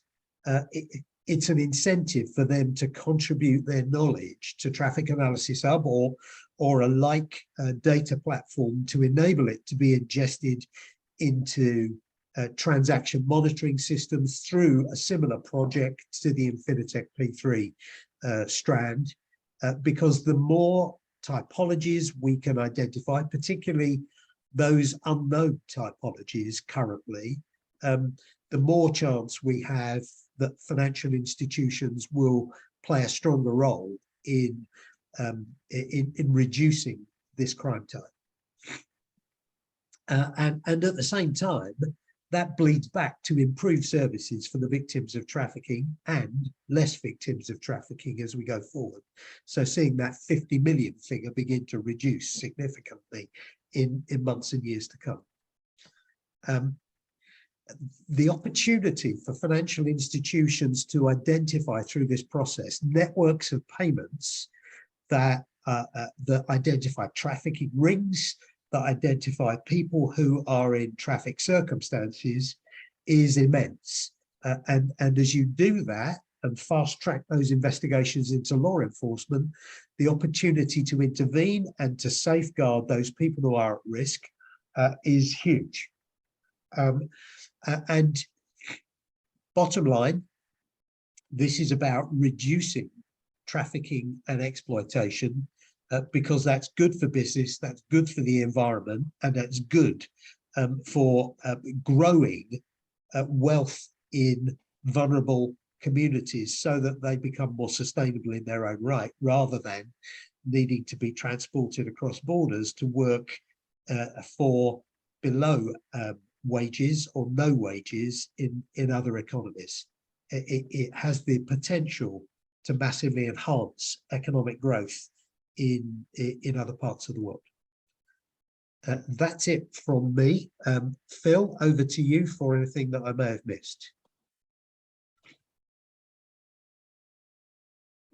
it's an incentive for them to contribute their knowledge to Traffic Analysis Hub or a like data platform to enable it to be ingested into transaction monitoring systems through a similar project to the INFINITECH P3 strand, because the more typologies we can identify, particularly those unknown typologies currently, the more chance we have that financial institutions will play a stronger role in reducing this crime type. And at the same time, that bleeds back to improved services for the victims of trafficking and less victims of trafficking as we go forward. So seeing that 50 million figure begin to reduce significantly in months and years to come. The opportunity for financial institutions to identify through this process networks of payments that identify trafficking rings, that identify people who are in traffic circumstances is immense. And as you do that and fast track those investigations into law enforcement, the opportunity to intervene and to safeguard those people who are at risk is huge. And bottom line, this is about reducing trafficking and exploitation, because that's good for business, that's good for the environment, and that's good for growing wealth in vulnerable communities so that they become more sustainable in their own right, rather than needing to be transported across borders to work for below wages or no wages in other economies. It has the potential to massively enhance economic growth in other parts of the world. That's it from me. Phil, over to you for anything that I may have missed.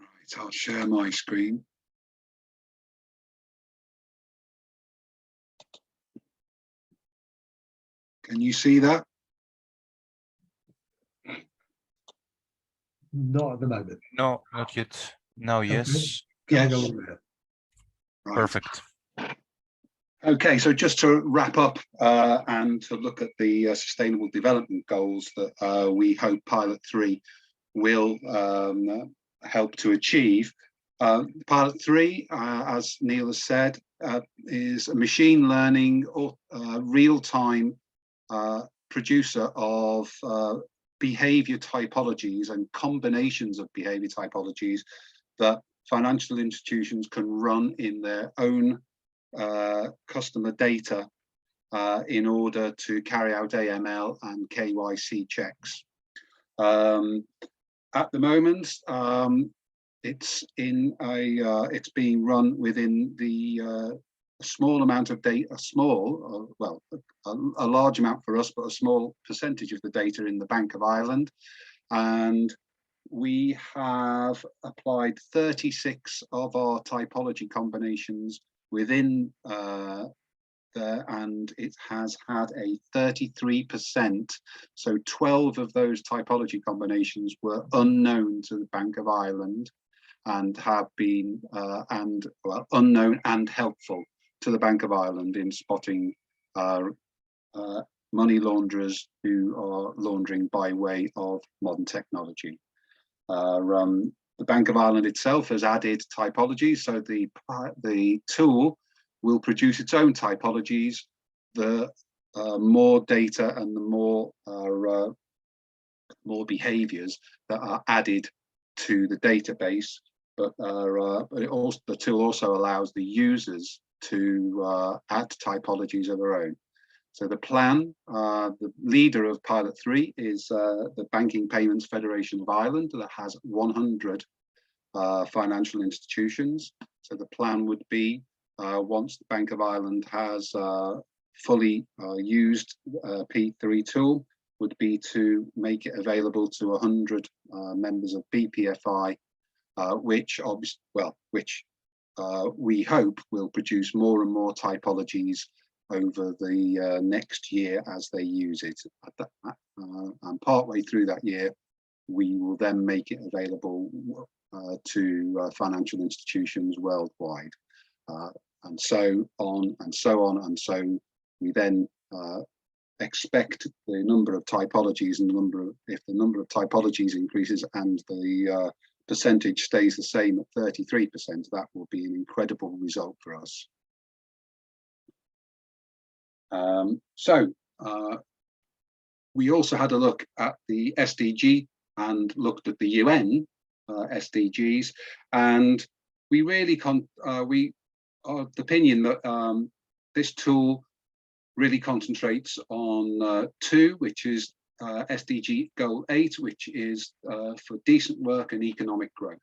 Right, I'll share my screen. Can you see that? Not at the moment. No, not yet. Now, yes. Coming Yes. along there. Right. Perfect. Okay, so just to wrap up and to look at the Sustainable Development Goals that we hope Pilot 3 will help to achieve. Pilot 3, as Neil has said, is a machine learning or real-time producer of behavior typologies and combinations of behavior typologies that financial institutions can run in their own customer data in order to carry out AML and KYC checks. At the moment, it's in it's being run within the a small amount of data, a large amount for us, but a small percentage of the data in the Bank of Ireland. And we have applied 36 of our typology combinations within there, and it has had a 33%. So 12 of those typology combinations were unknown to the Bank of Ireland and have been unknown and helpful to the Bank of Ireland in spotting money launderers who are laundering by way of modern technology. The Bank of Ireland itself has added typologies, so the tool will produce its own typologies. The more data and the more behaviors that are added to the database, but the tool also allows the users to add typologies of their own. So the plan, the leader of Pilot 3 is the Banking Payments Federation of Ireland, that has 100 financial institutions. So the plan would be, once the Bank of Ireland has fully used P3 tool, would be to make it available to 100 members of BPFI, which we hope will produce more and more typologies over the next year as they use it. And partway through that year, we will then make it available to financial institutions worldwide, and so on and so on. And so we then expect the number of typologies and if the number of typologies increases and the percentage stays the same at 33%, that will be an incredible result for us. We also had a look at the SDG and looked at the UN SDGs, and we really we are of the opinion that this tool really concentrates on two, which is SDG Goal 8, which is for decent work and economic growth.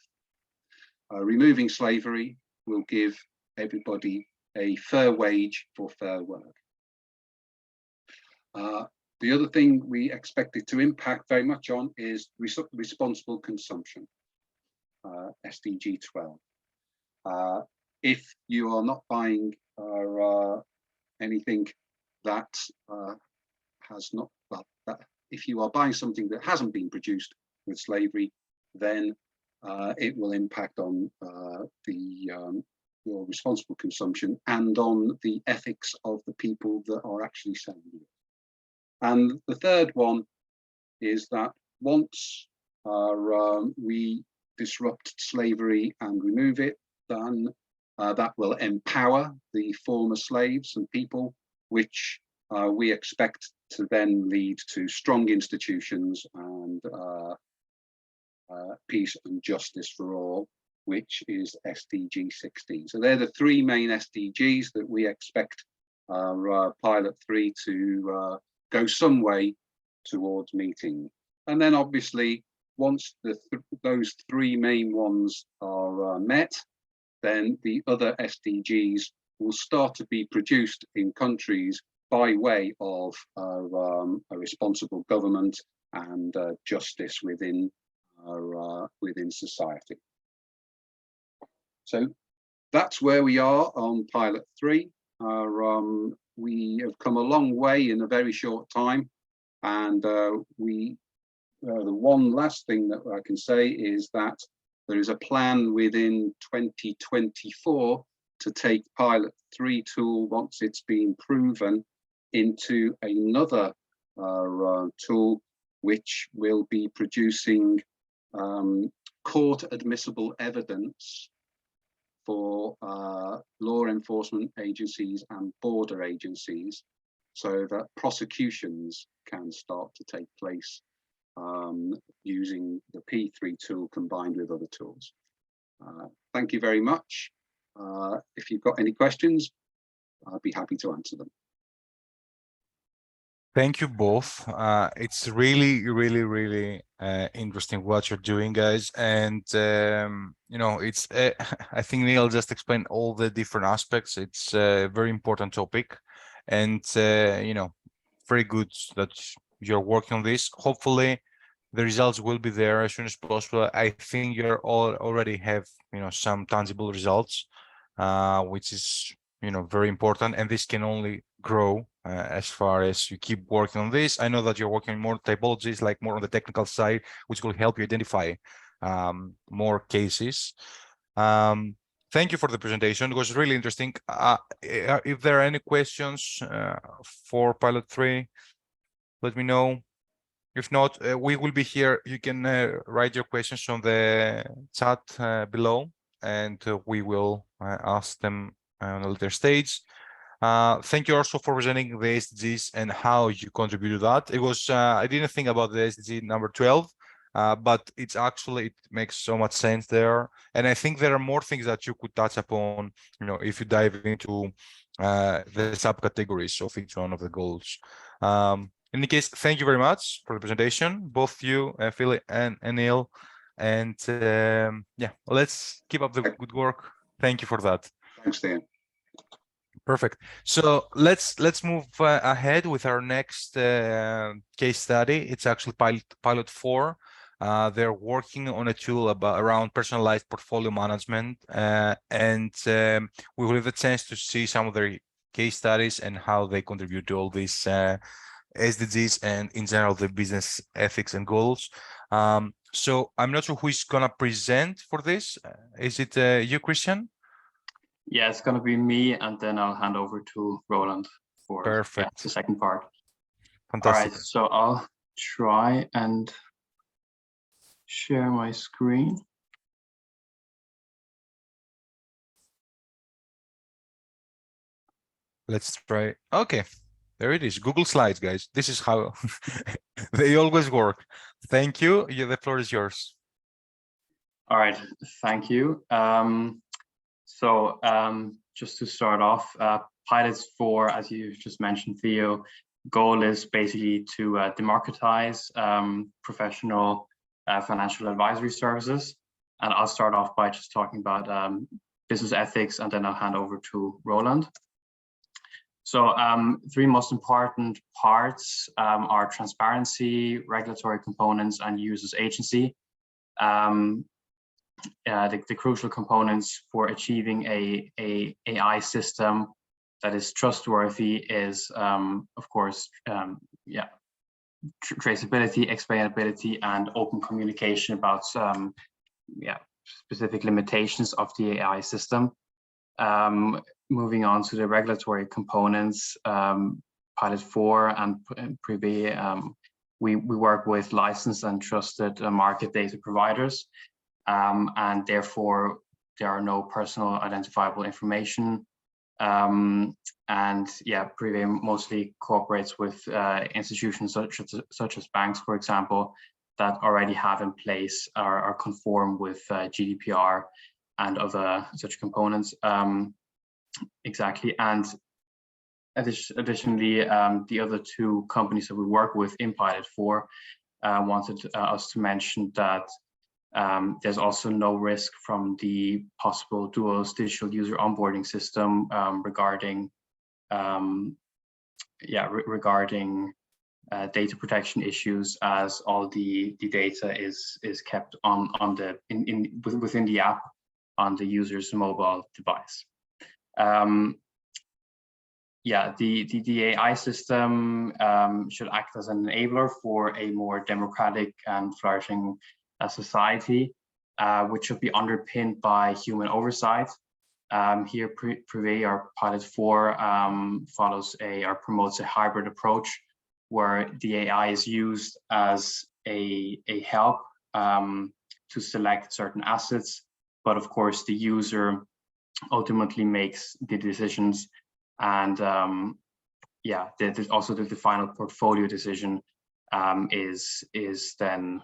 Removing slavery will give everybody a fair wage for fair work. The other thing we expect it to impact very much on is responsible consumption, SDG 12. If you are not buying anything that has not, if you are buying something that hasn't been produced with slavery, then it will impact on your responsible consumption and on the ethics of the people that are actually selling it. And the third one is that once we disrupt slavery and remove it, then that will empower the former slaves and people, which we expect to then lead to strong institutions and peace and justice for all, which is SDG 16. So they're the three main SDGs that we expect Pilot 3 to go some way towards meeting. And then obviously, once those three main ones are met, then the other SDGs will start to be produced in countries by way of a responsible government and justice within society. So that's where we are on Pilot 3. We have come a long way in a very short time, and the one last thing that I can say is that there is a plan within 2024 to take Pilot 3 tool, once it's been proven, into another tool which will be producing court admissible evidence for law enforcement agencies and border agencies, so that prosecutions can start to take place using the P3 tool combined with other tools. Thank you very much. If you've got any questions, I'd be happy to answer them. Thank you both. It's really interesting what you're doing, guys. And you know, it's I think Neil just explained all the different aspects. It's a very important topic, and you know, very good that you're working on this. Hopefully, the results will be there as soon as possible. I think you're all already have, you know, some tangible results, which is, you know, very important, and this can only grow as far as you keep working on this. I know that you're working on more typologies, like more on the technical side, which will help you identify more cases. Thank you for the presentation. It was really interesting. If there are any questions for Pilot 3, let me know. If not, we will be here. You can write your questions on the chat below, and we will ask them on a later stage. Thank you also for presenting the SDGs and how you contribute to that. It was I didn't think about the SDG number 12, but it's actually, it makes so much sense there. And I think there are more things that you could touch upon, you know, if you dive into the subcategories of each one of the goals. In any case, thank you very much for the presentation, both you, Phil and Neil. And yeah, let's keep up the good work. Thank you for that. Thanks, Dan. Perfect. So let's move ahead with our next case study. It's actually pilot 4. They're working on a tool around personalized portfolio management, and we will have a chance to see some of their case studies and how they contribute to all these SDGs and in general the business ethics and goals. So I'm not sure who is gonna present for this. Is it you, Christian? Yeah, it's going to be me, and then I'll hand over to Roland for the second part. Fantastic. All right, so I'll try and share my screen. Let's try. Okay, there it is. Google Slides, guys. This is how they always work. Thank you. The floor is yours. All right, thank you. Just to start off, Pilots 4, as you just mentioned, Theo, goal is basically to democratize professional financial advisory services. And I'll start off by just talking about business ethics, and then I'll hand over to Roland. So 3 most important parts are transparency, regulatory components, and users agency. The crucial components for achieving a AI system that is trustworthy is, of course, traceability, explainability, and open communication about specific limitations of the AI system. Moving on to the regulatory components, Pilot 4 and Privé, we work with licensed and trusted market data providers. And therefore there are no personal identifiable information. Privé mostly cooperates with institutions such as banks, for example, that already have in place are conform with GDPR and other such components. Exactly. And additionally, the other 2 companies that we work with in Pilot 4 wanted us to mention that there's also no risk from the possible dual digital user onboarding system regarding data protection issues, as all the data is kept within the app on the user's mobile device. The AI system should act as an enabler for a more democratic and flourishing society, which should be underpinned by human oversight. Here, Privé, our Pilot 4, promotes a hybrid approach where the AI is used as a help to select certain assets, but of course the user ultimately makes the decisions, and also the final portfolio decision is then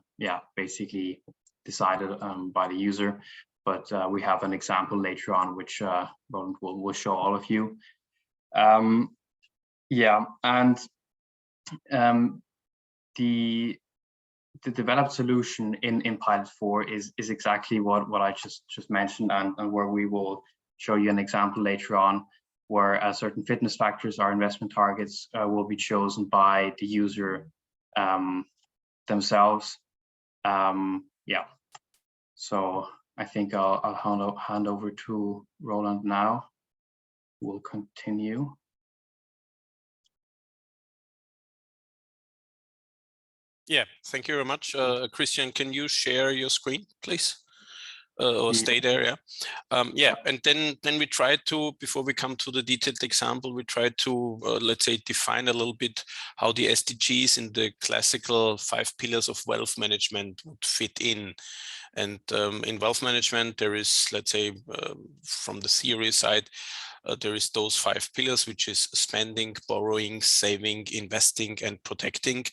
basically decided by the user. But we have an example later on which Roland will show all of you. And the developed solution in pilot 4 is exactly what I just mentioned, and where we will show you an example later on, where certain fitness factors, our investment targets, will be chosen by the user themselves. Yeah, so I think I'll hand over to Roland now. We'll continue. Yeah, thank you very much. Christian, can you share your screen, please? Or stay there, yeah. Yeah, and then we try to, before we come to the detailed example, we try to, let's say, define a little bit how the SDGs in the classical 5 pillars of wealth management would fit in. And in wealth management, there is, let's say, from the theory side, there is those 5 pillars, which is spending, borrowing, saving, investing, and protecting.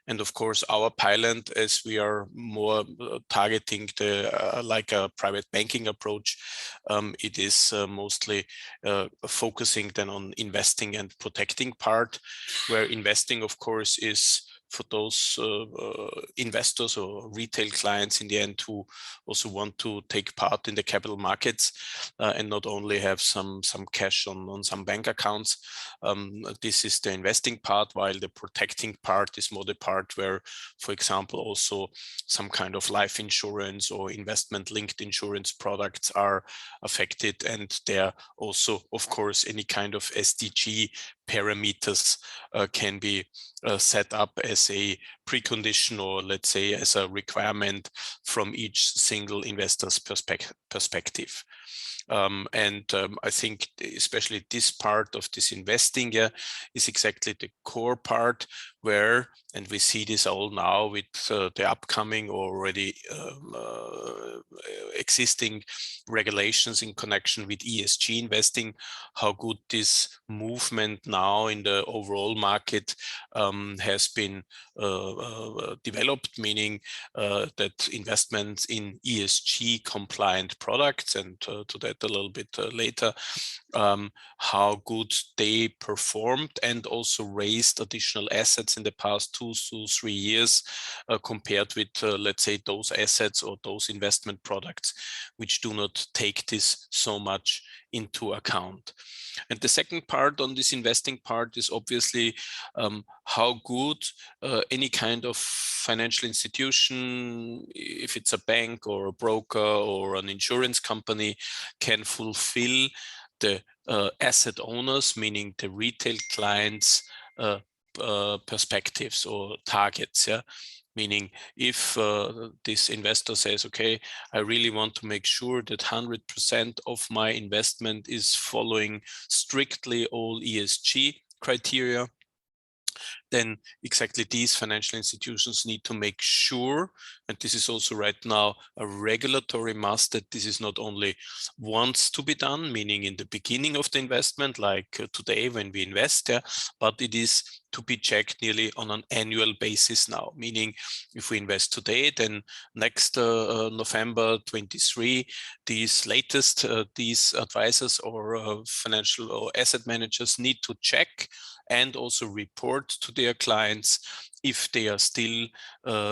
And of course, our pilot, as we are more targeting the like a private banking approach, it is mostly focusing then on investing and protecting part, where investing, of course, is for those investors or retail clients in the end who also want to take part in the capital markets and not only have some cash on some bank accounts. This is the investing part, while the protecting part is more the part where, for example, also some kind of life insurance or investment linked insurance products are affected, and there also, of course, any kind of SDG parameters can be set up as a precondition, or let's say as a requirement from each single investor's perspective. I think especially this part of this investing is exactly the core part where, and we see this all now with the upcoming or already existing regulations in connection with ESG investing, how good this movement now in the overall market has been developed, meaning that investments in ESG compliant products, and to that a little bit later, how good they performed and also raised additional assets in the past 2 to 3 years compared with, let's say, those assets or those investment products which do not take this so much into account. And the second part on this investing part is obviously how good any kind of financial institution, if it's a bank or a broker or an insurance company, can fulfill the asset owners, meaning the retail clients' perspectives or targets. Yeah, meaning if this investor says, okay, I really want to make sure that 100% of my investment is following strictly all ESG criteria, then exactly these financial institutions need to make sure, and this is also right now a regulatory must, that this is not only once to be done, meaning in the beginning of the investment, like today when we invest, but it is to be checked nearly on an annual basis now, meaning if we invest today, then next November 23, these advisors or financial or asset managers need to check and also report to their clients if they are still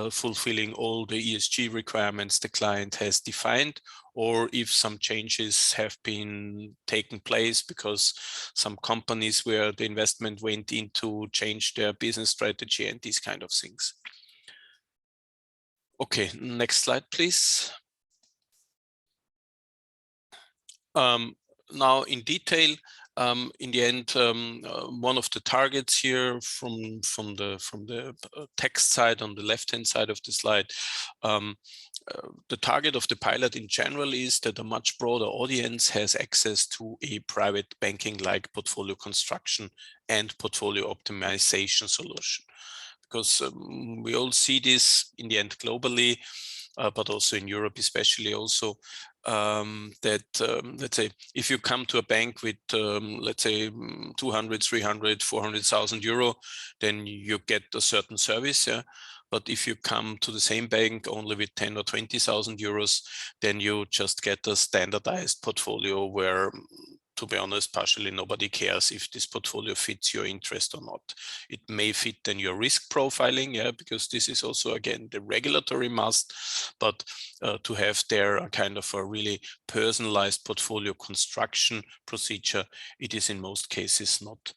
fulfilling all the ESG requirements the client has defined, or if some changes have been taken place because some companies where the investment went into change their business strategy and these kind of things. Okay, next slide, please. Now in detail, in the end, one of the targets here from the text side on the left-hand side of the slide, the target of the pilot in general is that a much broader audience has access to a private banking-like portfolio construction and portfolio optimization solution. Because we all see this in the end globally, but also in Europe, especially also, that let's say if you come to a bank with let's say 200, 300, 400,000 euro, then you get a certain service. Yeah. But if you come to the same bank only with 10 or 20,000 euros, then you just get a standardized portfolio where to be honest, partially nobody cares if this portfolio fits your interest or not. It may fit then your risk profiling, yeah, because this is also, again, the regulatory must, but to have there a kind of a really personalized portfolio construction procedure, it is in most cases not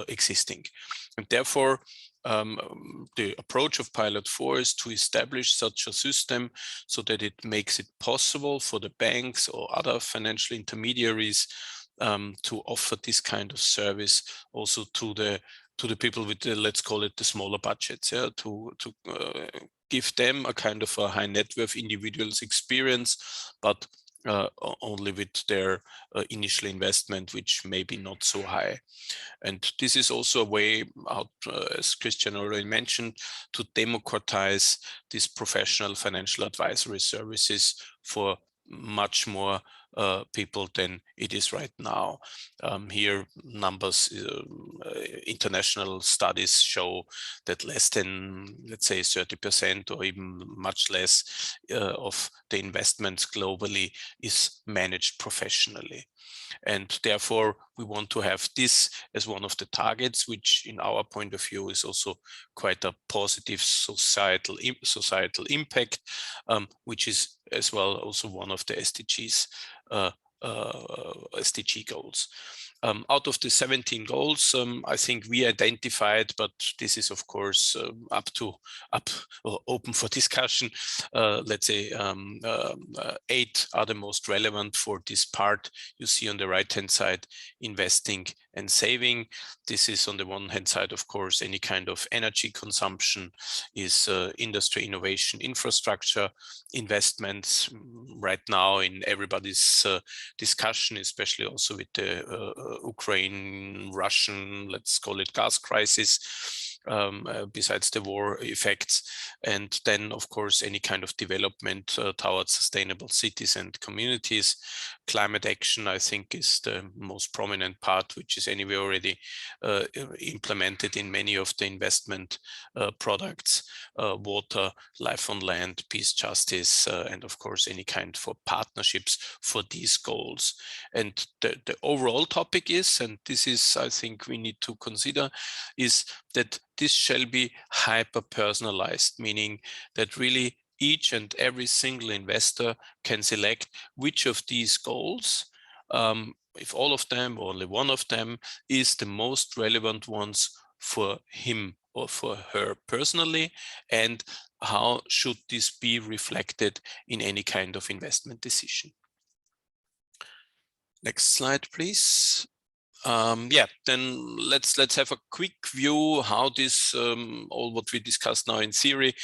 existing. And therefore, the approach of Pilot 4 is to establish such a system so that it makes it possible for the banks or other financial intermediaries to offer this kind of service also to the people with the, let's call it, the smaller budgets, yeah, to give them a kind of a high net worth individuals experience, but only with their initial investment, which may be not so high. And this is also a way out, as Christian already mentioned, to democratize these professional financial advisory services for much more people than it is right now. Here numbers, international studies show that less than, let's say, 30% or even much less of the investments globally is managed professionally. And therefore, we want to have this as one of the targets, which in our point of view is also quite a positive societal impact, which is as well also one of the SDGs, SDG goals. Out of the 17 goals, I think we identified, but this is of course open for discussion. Let's say 8 are the most relevant for this part. You see on the right-hand side, investing and saving. This is on the one hand side, of course, any kind of energy consumption, is industry, innovation, infrastructure, investments. Right now in everybody's discussion, especially also with the Ukraine-Russian, let's call it, gas crisis, besides the war effects. And then, of course, any kind of development towards sustainable cities and communities. Climate action, I think, is the most prominent part, which is anyway already implemented in many of the investment products. Water, life on land, peace, justice, and of course, any kind for partnerships for these goals. And the overall topic is, and this is, I think we need to consider, is that this shall be hyper-personalized, meaning that really each and every single investor can select which of these goals, if all of them or only one of them, is the most relevant ones for him or for her personally, and how should this be reflected in any kind of investment decision. Next slide, please. Yeah, then let's have a quick view how this all what we discussed now in theory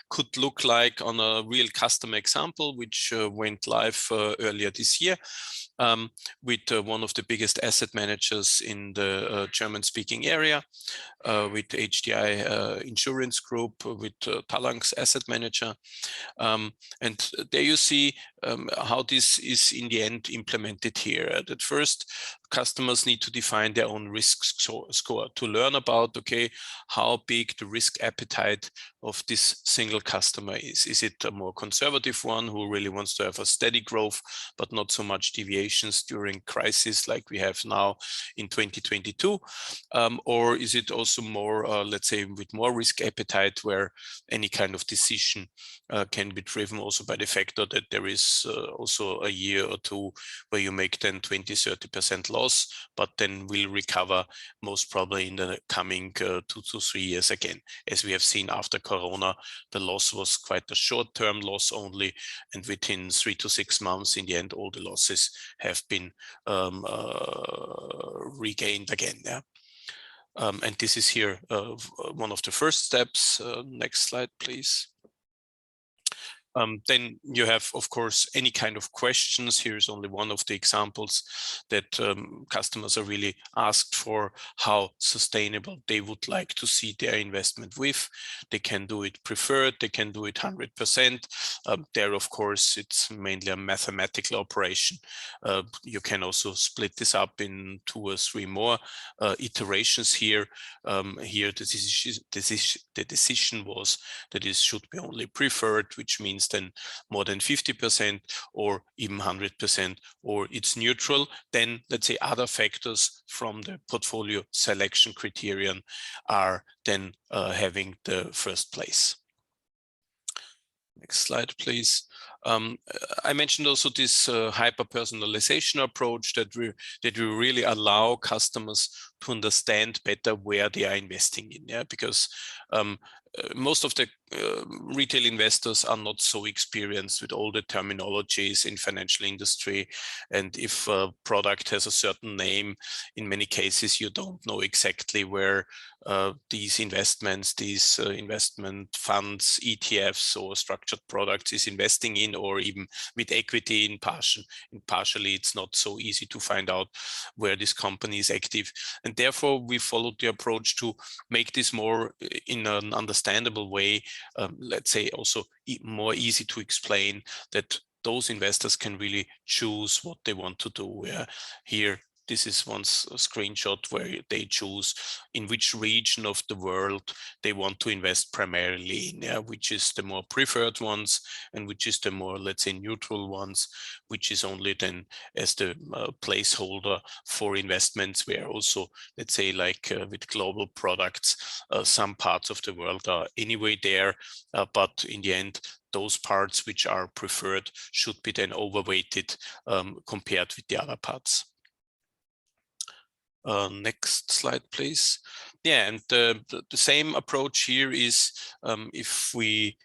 could look like on a real customer example, which went live earlier this year with one of the biggest asset managers in the German-speaking area, with HDI Insurance Group, with Talanx Asset Manager. And there you see how this is in the end implemented here. At first, customers need to define their own risk score to learn about, okay, how big the risk appetite of this single customer is. Is it a more conservative one who really wants to have a steady growth, but not so much deviations during crisis like we have now in 2022? Or is it also more, let's say, with more risk appetite, where any kind of decision can be driven also by the factor that there is also a year or two where you make then 20–30% loss, but then will recover most probably in the coming 2 to 3 years again. As we have seen after Corona, the loss was quite a short-term loss only, and within 3 to 6 months, in the end, all the losses have been regained again. Yeah. And this is here one of the first steps. Next slide, please. Then you have, of course, any kind of questions. Here's only one of the examples that customers are really asked for, how sustainable they would like to see their investment with. They can do it preferred, they can do it 100%. There, of course, it's mainly a mathematical operation. You can also split this up in 2 or 3 more iterations here. Here, the decision was that it should be only preferred, which means means then more than 50% or even 100%, or it's neutral, then let's say other factors from the portfolio selection criterion are then having the first place. Next slide, please. I mentioned also this hyper-personalization approach that we really allow customers to understand better where they are investing in. Yeah, because most of the retail investors are not so experienced with all the terminologies in financial industry, and if a product has a certain name, in many cases you don't know exactly where these investments, these investment funds, ETFs or structured products is investing in, or even with equity in partially it's not so easy to find out where this company is active. And therefore we followed the approach to make this more in an understandable way, let's say also more easy to explain, that those investors can really choose what they want to do. Here, this is one screenshot where they choose in which region of the world they want to invest primarily in, which is the more preferred ones and which is the more, let's say, neutral ones, which is only then as the placeholder for investments where also, let's say, like with global products, some parts of the world are anyway there, but in the end, those parts which are preferred should be then overweighted compared with the other parts. Next slide, please. Yeah, and the same approach here is if we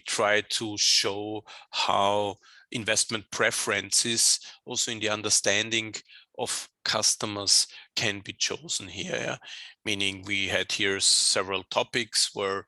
try to show how investment preferences also in the understanding of customers can be chosen here. Yeah? Meaning we had here several topics where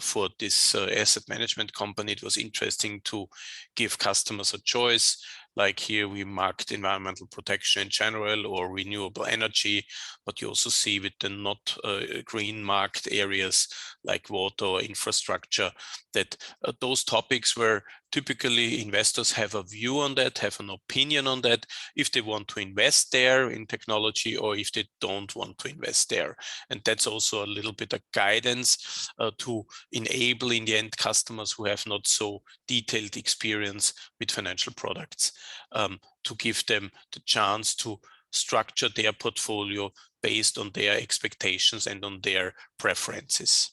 for this asset management company, it was interesting to give customers a choice. Like here we marked environmental protection in general or renewable energy, but you also see with the not green marked areas like water or infrastructure that those topics where typically investors have a view on that, have an opinion on that, if they want to invest there in technology or if they don't want to invest there. And that's also a little bit of guidance to enable in the end customers who have not so detailed experience with financial products to give them the chance to structure their portfolio based on their expectations and on their preferences.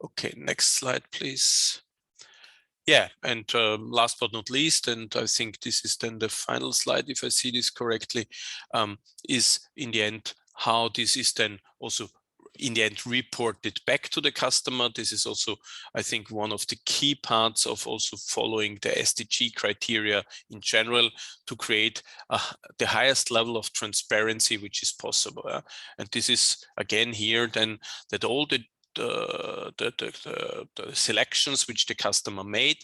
Okay, next slide, please. Yeah, and last but not least, and I think this is then the final slide, if I see this correctly, is in the end how this is then also in the end reported back to the customer. This is also, I think, one of the key parts of also following the SDG criteria in general to create the highest level of transparency which is possible. And this is again here then that all the selections which the customer made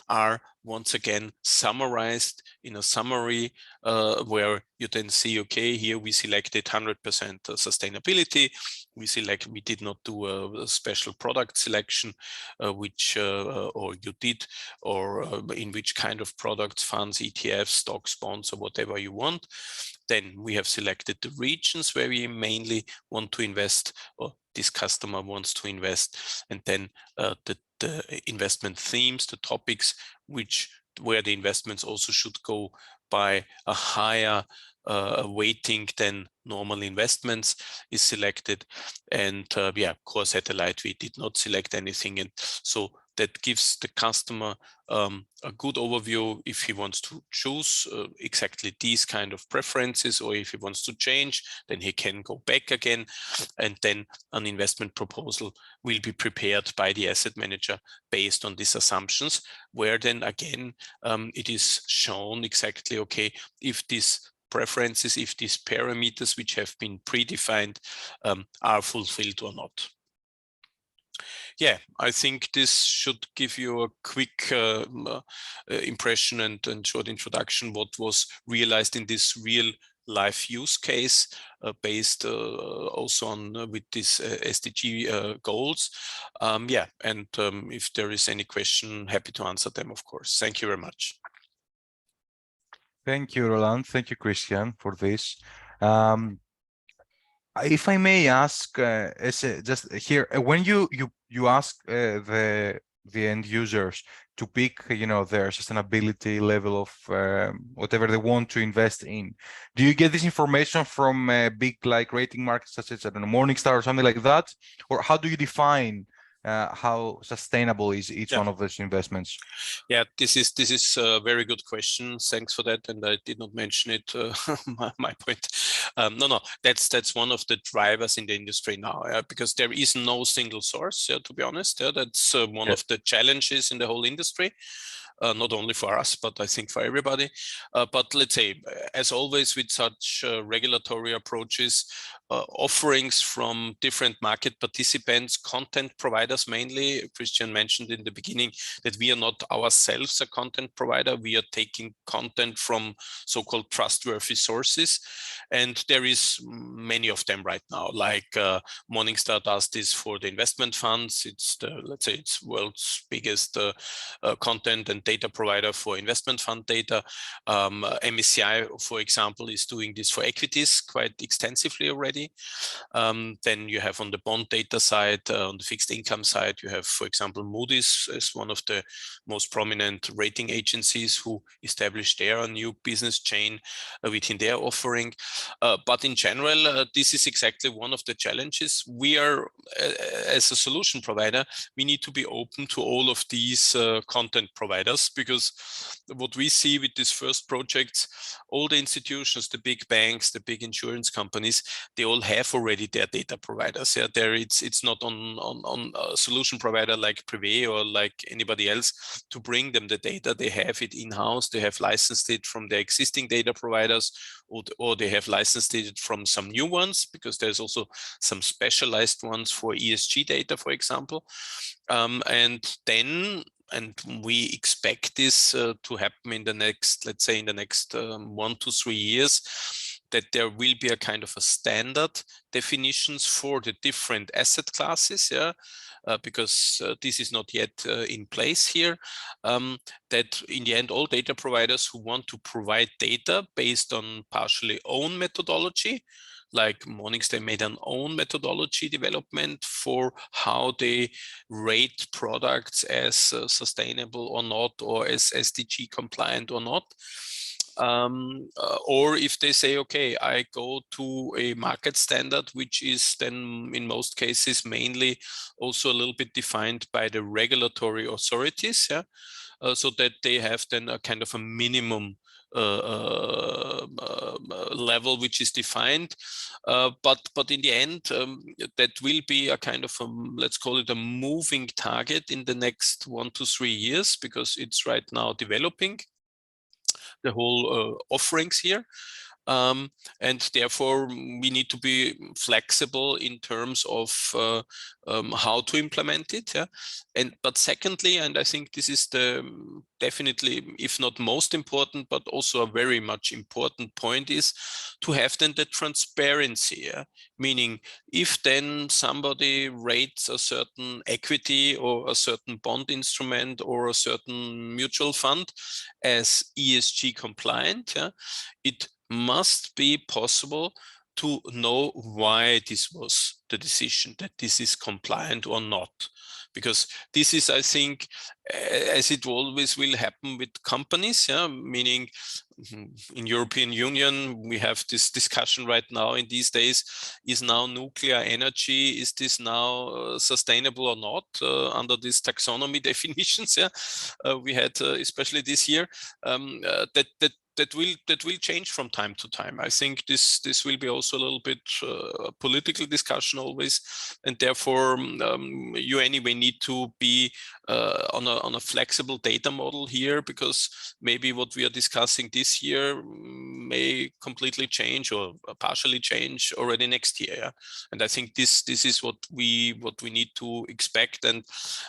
are once again summarized in a summary where you then see, okay, here we selected 100% sustainability. We did not do a special product selection, which or you did, or in which kind of products, funds, ETFs, stocks, bonds, or whatever you want. Then we have selected the regions where we mainly want to invest, or this customer wants to invest, and then the investment themes, the topics where the investments also should go by a higher weighting than normal investments is selected. And yeah, core satellite, we did not select anything, and so that gives the customer a good overview if he wants to choose exactly these kind of preferences, or if he wants to change, then he can go back again, and then an investment proposal will be prepared by the asset manager based on these assumptions, where then again it is shown exactly, okay, if these preferences, if these parameters which have been predefined are fulfilled or not. Yeah, I think this should give you a quick impression and short introduction what was realized in this real life use case based also on with these SDG goals. Yeah, and if there is any question, happy to answer them, of course. Thank you very much. Thank you, Roland. Thank you, Christian, for this. If I may ask, just here, when you ask the the end users to pick, you know, their sustainability level of whatever they want to invest in. Do you get this information from big like rating markets such as, I don't know, Morningstar or something like that? Or how do you define how sustainable is each one of those investments? Yeah, this is a very good question. Thanks for that, and I did not mention it. My point. No, that's one of the drivers in the industry now, because there is no single source. To be honest, that's one of the challenges in the whole industry. Not only for us, but I think for everybody. But let's say, as always with such regulatory approaches, offerings from different market participants, content providers mainly. Christian mentioned in the beginning that we are not ourselves a content provider. We are taking content from so-called trustworthy sources. And there is many of them right now, like Morningstar does this for the investment funds. It's the, let's say, it's world's biggest content and data provider for investment fund data. MSCI, for example, is doing this for equities quite extensively already. Then you have on the bond data side, on the fixed income side, you have, for example, Moody's as one of the most prominent rating agencies who established their new business chain within their offering. But in general, this is exactly one of the challenges. We are, as a solution provider, we need to be open to all of these content providers, because what we see with these first projects, all the institutions, the big banks, the big insurance companies, they all have already their data providers. Yeah, there it's not on a solution provider like Privé or like anybody else to bring them the data. They have it in-house. They have licensed it from their existing data providers, or they have licensed it from some new ones, because there's also some specialized ones for ESG data, for example. And we expect this to happen in the next, let's say, in the next 1 to 3 years, that there will be a kind of a standard definitions for the different asset classes, because this is not yet in place here, that in the end, all data providers who want to provide data based on partially own methodology, like Morningstar made an own methodology development for how they rate products as sustainable or not, or as SDG compliant or not. Or if they say, okay, I go to a market standard, which is then in most cases mainly also a little bit defined by the regulatory authorities, so that they have then a kind of a minimum level which is defined, but in the end, that will be a kind of let's call it a moving target in the next 1 to 3 years, because it's right now developing the whole offerings here. And therefore, we need to be flexible in terms of how to implement it. But secondly, and I think this is the definitely, if not most important, but also a very much important point, is to have then the transparency. Meaning, if then somebody rates a certain equity or a certain bond instrument or a certain mutual fund as ESG compliant, it must be possible to know why this was the decision, that this is compliant or not. Because this is, I think, as it always will happen with companies, meaning in European Union, we have this discussion right now in these days, is now nuclear energy, is this now sustainable or not under these taxonomy definitions? We had, especially this year, that will change from time to time. I think this will be also a little bit a political discussion always, and therefore you anyway need to be on a flexible data model here, because maybe what we are discussing this year may completely change or partially change already next year. And I think this is what we need to expect and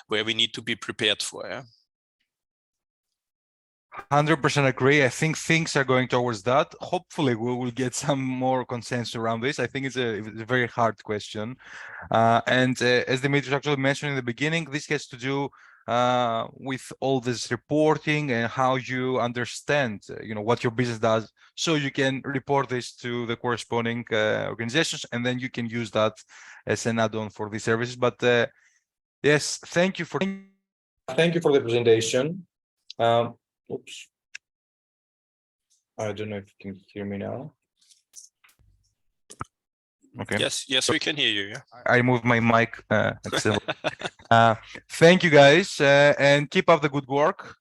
where we need to be prepared for. 100% agree. I think things are going towards that. Hopefully, we will get some more consensus around this. I think it's a very hard question. And as Dimitris actually mentioned in the beginning, this has to do with all this reporting and how you understand, what your business does, so you can report this to the corresponding organizations, and then you can use that as an add-on for these services. But yes, thank you for Thank you for the presentation. Oops. I don't know if you can hear me now. Okay. Yes, we can hear you. Yeah. I moved my mic. Thank you guys, and keep up the good work.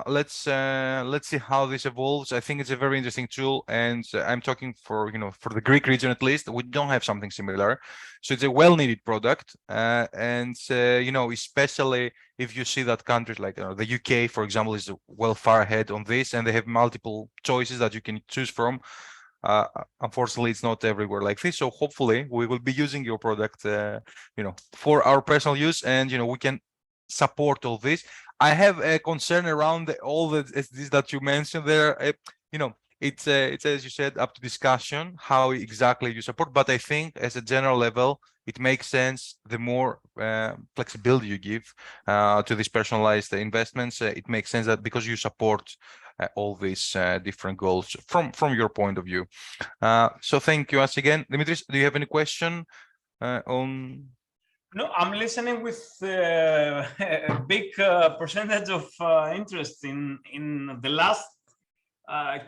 Let's see how this evolves. I think it's a very interesting tool, and I'm talking for for the Greek region at least. We don't have something similar, so it's a well-needed product. And especially if you see that countries like the UK, for example, is well far ahead on this, and they have multiple choices that you can choose from. Unfortunately, it's not everywhere like this. So hopefully, we will be using your product, for our personal use, and we can support all this. I have a concern around all the SDGs that you mentioned there. It's as you said, up to discussion how exactly you support. But I think as a general level, it makes sense. The more flexibility you give to these personalized investments, it makes sense that because you support all these different goals from your point of view. So thank you once again. Dimitris, do you have any question on? No, I'm listening with a big percentage of interest in the last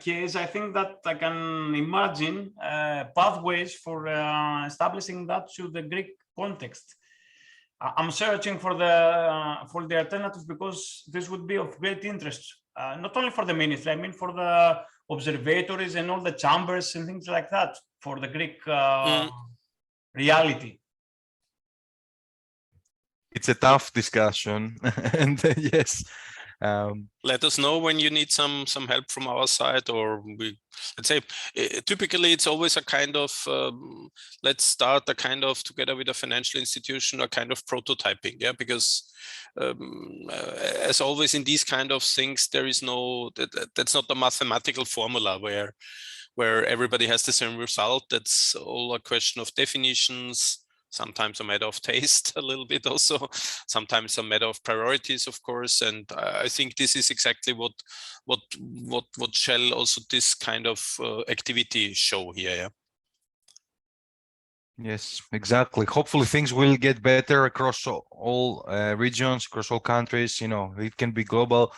case. I think that I can imagine pathways for establishing that to the Greek context. I'm searching for the alternatives because this would be of great interest, not only for the ministry, I mean for the observatories and all the chambers and things like that, for the Greek reality. It's a tough discussion, and yes. Let us know when you need some help from our side, or let's say typically it's always a kind of let's start a kind of together with a financial institution, a kind of prototyping, yeah, because as always in these kind of things there is no that's not a mathematical formula where everybody has the same result. That's all a question of definitions. Sometimes a matter of taste, a little bit also, sometimes a matter of priorities, of course. And I think this is exactly what shall also this kind of activity show here. Yeah? Yes, exactly. Hopefully things will get better across all regions, across all countries. It can be global.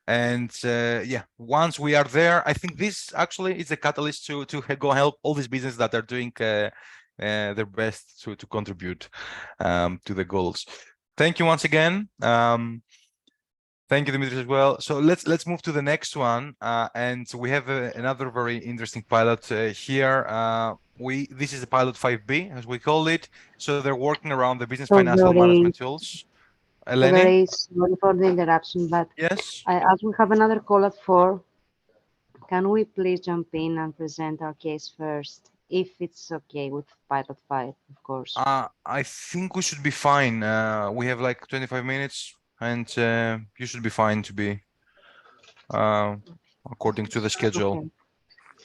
And yeah, once we are there, I think this actually is a catalyst to go help all these businesses that are doing their best to contribute to the goals. Thank you once again. Thank you, Dimitris, as well. So let's move to the next one, and we have another very interesting pilot here. This is the pilot 5B, as we call it. So they're working around the business financial management tools. Eleni? Very sorry for the interruption, but yes, as we have another call at 4, can we please jump in and present our case first, if it's okay with pilot 5, of course? I think we should be fine. We have like 25 minutes, and you should be fine to be according to the schedule.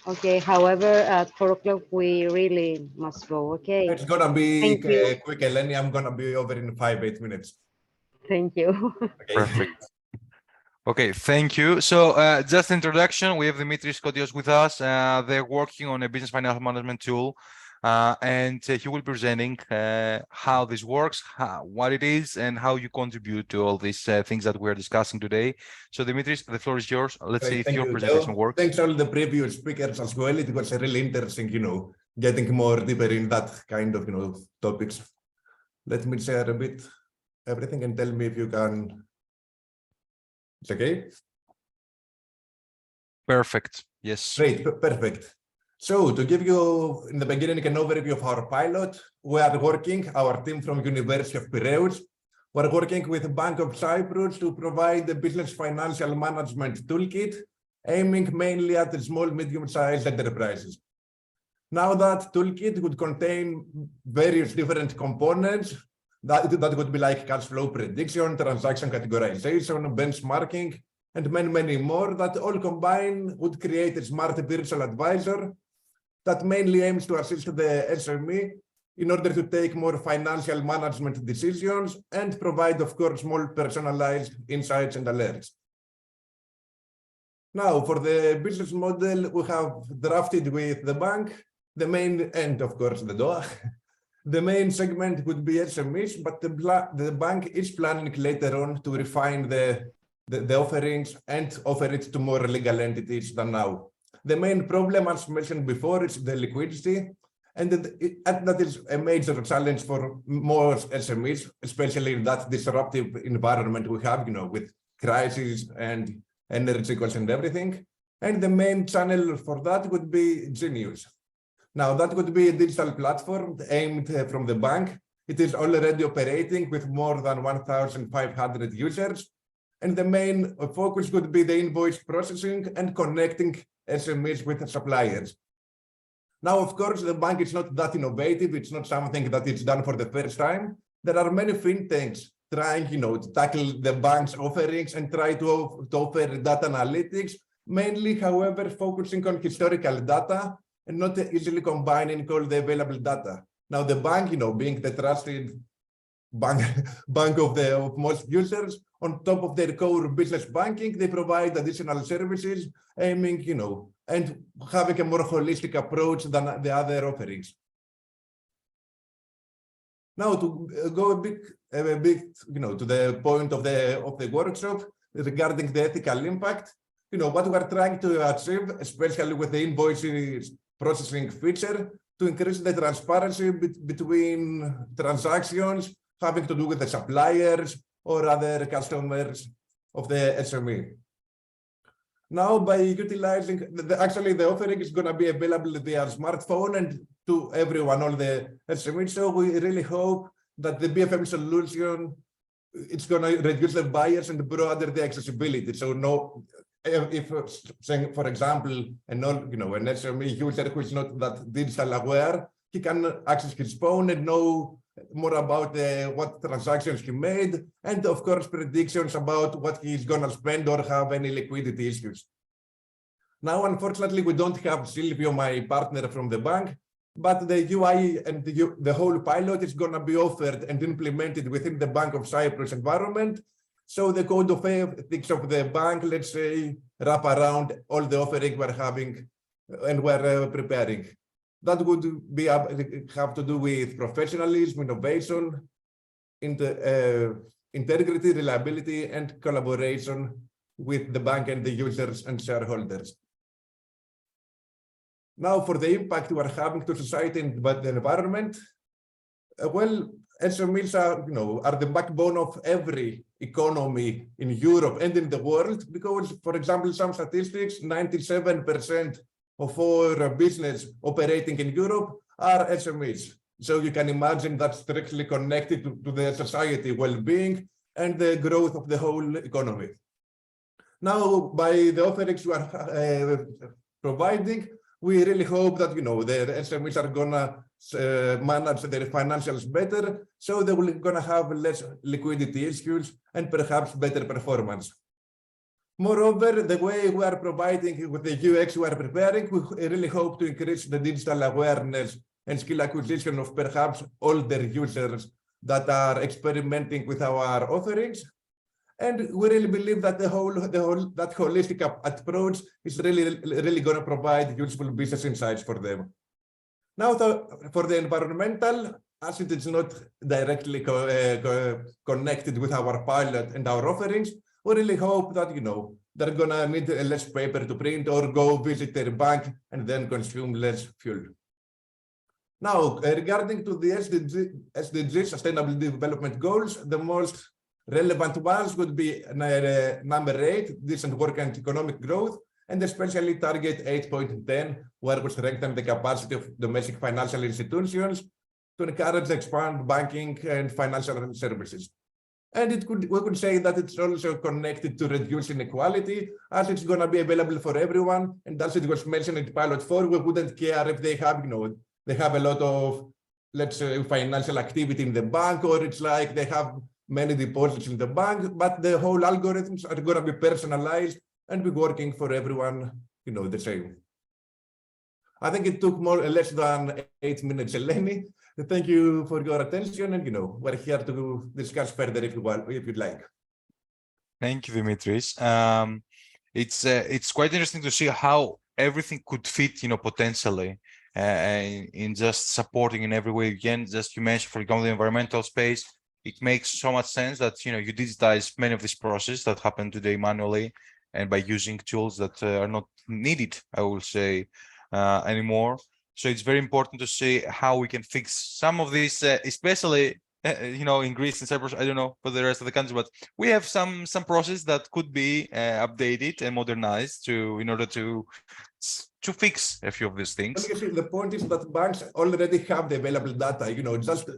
Okay. However, at 4 o'clock we really must go. Okay. It's gonna be Thank quick, Eleni. I'm gonna be over in 5-8 minutes. Thank you. Okay. Perfect. Okay, thank you. So just introduction, we have Dimitris Kodios with us. They're working on a business financial management tool, and he will be presenting how this works, what it is, and how you contribute to all these things that we're discussing today. So Dimitris, the floor is yours. Let's see if your presentation works. Thanks all the previous speakers as well. It was really interesting, getting more deeper in that kind of, topics. Let me share a bit everything and tell me if you can. It's okay? Perfect. Yes. Great. Perfect. So to give you in the beginning an overview of our pilot, we are working, our team from University of Piraeus, we're working with Bank of Cyprus to provide the business financial management toolkit, aiming mainly at the small, medium-sized enterprises. Now that toolkit would contain various different components. That would be like cash flow prediction, transaction categorization, benchmarking, and many, many more that all combined would create a smart virtual advisor that mainly aims to assist the SME in order to take more financial management decisions and provide, of course, more personalized insights and alerts. Now, for the business model, we have drafted with the bank, the main end, of course, the DOA. The main segment would be SMEs, but the bank is planning later on to refine the offerings and offer it to more legal entities than now. The main problem, as mentioned before, is the liquidity, and that is a major challenge for most SMEs, especially in that disruptive environment we have, with crisis and energy costs and everything. And the main channel for that would be Genius. Now, that would be a digital platform aimed from the bank. It is already operating with more than 1,500 users. And the main focus would be the invoice processing and connecting SMEs with suppliers. Now, of course, the bank is not that innovative. It's not something that is done for the first time. There are many fintechs trying, to tackle the bank's offerings and try to offer data analytics, mainly, however, focusing on historical data and not easily combining all the available data. Now, the bank, being the trusted bank of most users, on top of their core business banking, they provide additional services aiming, and having a more holistic approach than the other offerings. Now, to go a bit, to the point of the workshop regarding the ethical impact, what we are trying to achieve, especially with the invoices processing feature, to increase the transparency between transactions having to do with the suppliers or other customers of the SME. Now, by utilizing, actually the offering is going to be available via smartphone and to everyone, all the SMEs. So we really hope that the BFM solution, it's going to reduce the bias and broaden the accessibility. So if saying, for example, an SME user who is not that digital aware, he can access his phone and know more about what transactions he made, and of course predictions about what he's going to spend or have any liquidity issues. Now, unfortunately, we don't have Silvio, my partner from the bank, but the UI and the whole pilot is going to be offered and implemented within the Bank of Cyprus environment. So the code of ethics of the bank, let's say, wrap around all the offering we're having and we're preparing. That would have to do with professionalism, innovation, integrity, reliability, and collaboration with the bank and the users and shareholders. Now, for the impact we're having to society and the environment, well, SMEs are the backbone of every economy in Europe and in the world, because, for example, some statistics, 97% of our business operating in Europe are SMEs. So you can imagine that's directly connected to the society well-being and the growth of the whole economy. Now, by the offerings we are providing, we really hope that the SMEs are gonna manage their financials better, so they will gonna have less liquidity issues and perhaps better performance. Moreover, the way we are providing with the UX we are preparing, we really hope to increase the digital awareness and skill acquisition of perhaps older users that are experimenting with our offerings. And we really believe that that holistic approach is really going to provide useful business insights for them. Now, for the environmental, as it is not directly connected with our pilot and our offerings, we really hope that they're going to need less paper to print or go visit their bank and then consume less fuel. Now, regarding to the SDGs, Sustainable Development Goals, the most relevant ones would be number 8, decent work and economic growth, and especially target 8.10, where we strengthen the capacity of domestic financial institutions to encourage expand banking and financial services. And we could say that it's also connected to reduce inequality, as it's going to be available for everyone. And as it was mentioned in Pilot 4, we wouldn't care if they have, they have a lot of, let's say, financial activity in the bank, or it's like they have many deposits in the bank, but the whole algorithms are going to be personalized and be working for everyone, the same. I think it took less than 8 minutes, Eleni. Thank you for your attention, and we're here to discuss further if you'd like. Thank you, Dimitris. It's quite interesting to see how everything could fit, potentially. in just supporting in every way you can. Just you mentioned, for example, the environmental space. It makes so much sense that you digitize many of these processes that happen today manually, and by using tools that are not needed, I will say, anymore. So it's very important to see how we can fix some of these, especially in Greece and Cyprus. I don't know for the rest of the country, but we have some process that could be updated and modernized in order to fix a few of these things. The point is that banks already have the available data. Just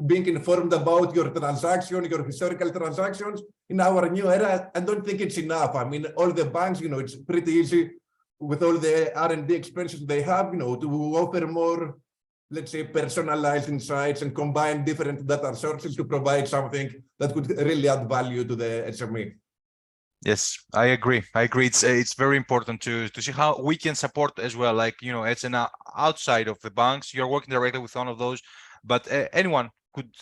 being informed about your transaction, your historical transactions in our new era, I don't think it's enough. I mean, all the banks, it's pretty easy with all the R&D expenses they have, to offer more, let's say, personalized insights and combine different data sources to provide something that could really add value to the SME. Yes, I agree. It's very important to see how we can support as well. Like, it's outside of the banks. You're working directly with one of those, but anyone.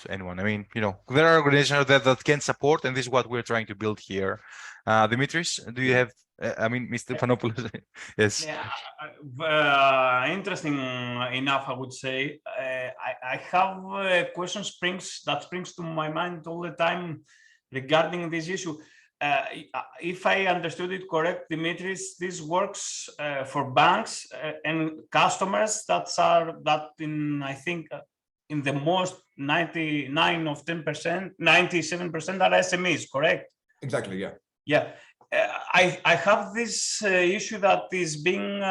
I mean, there are organizations that can support, and this is what we're trying to build here. Dimitris, do you have? I mean, Mr. Panopoulos. Yes. Yeah, interesting enough, I would say. I have a question that springs to my mind all the time regarding this issue. If I understood it correct, Dimitris, this works for banks and customers that in, I think, in the most 99 of 10%, 97% are SMEs, correct? Exactly, yeah. Yeah. I have this issue that is being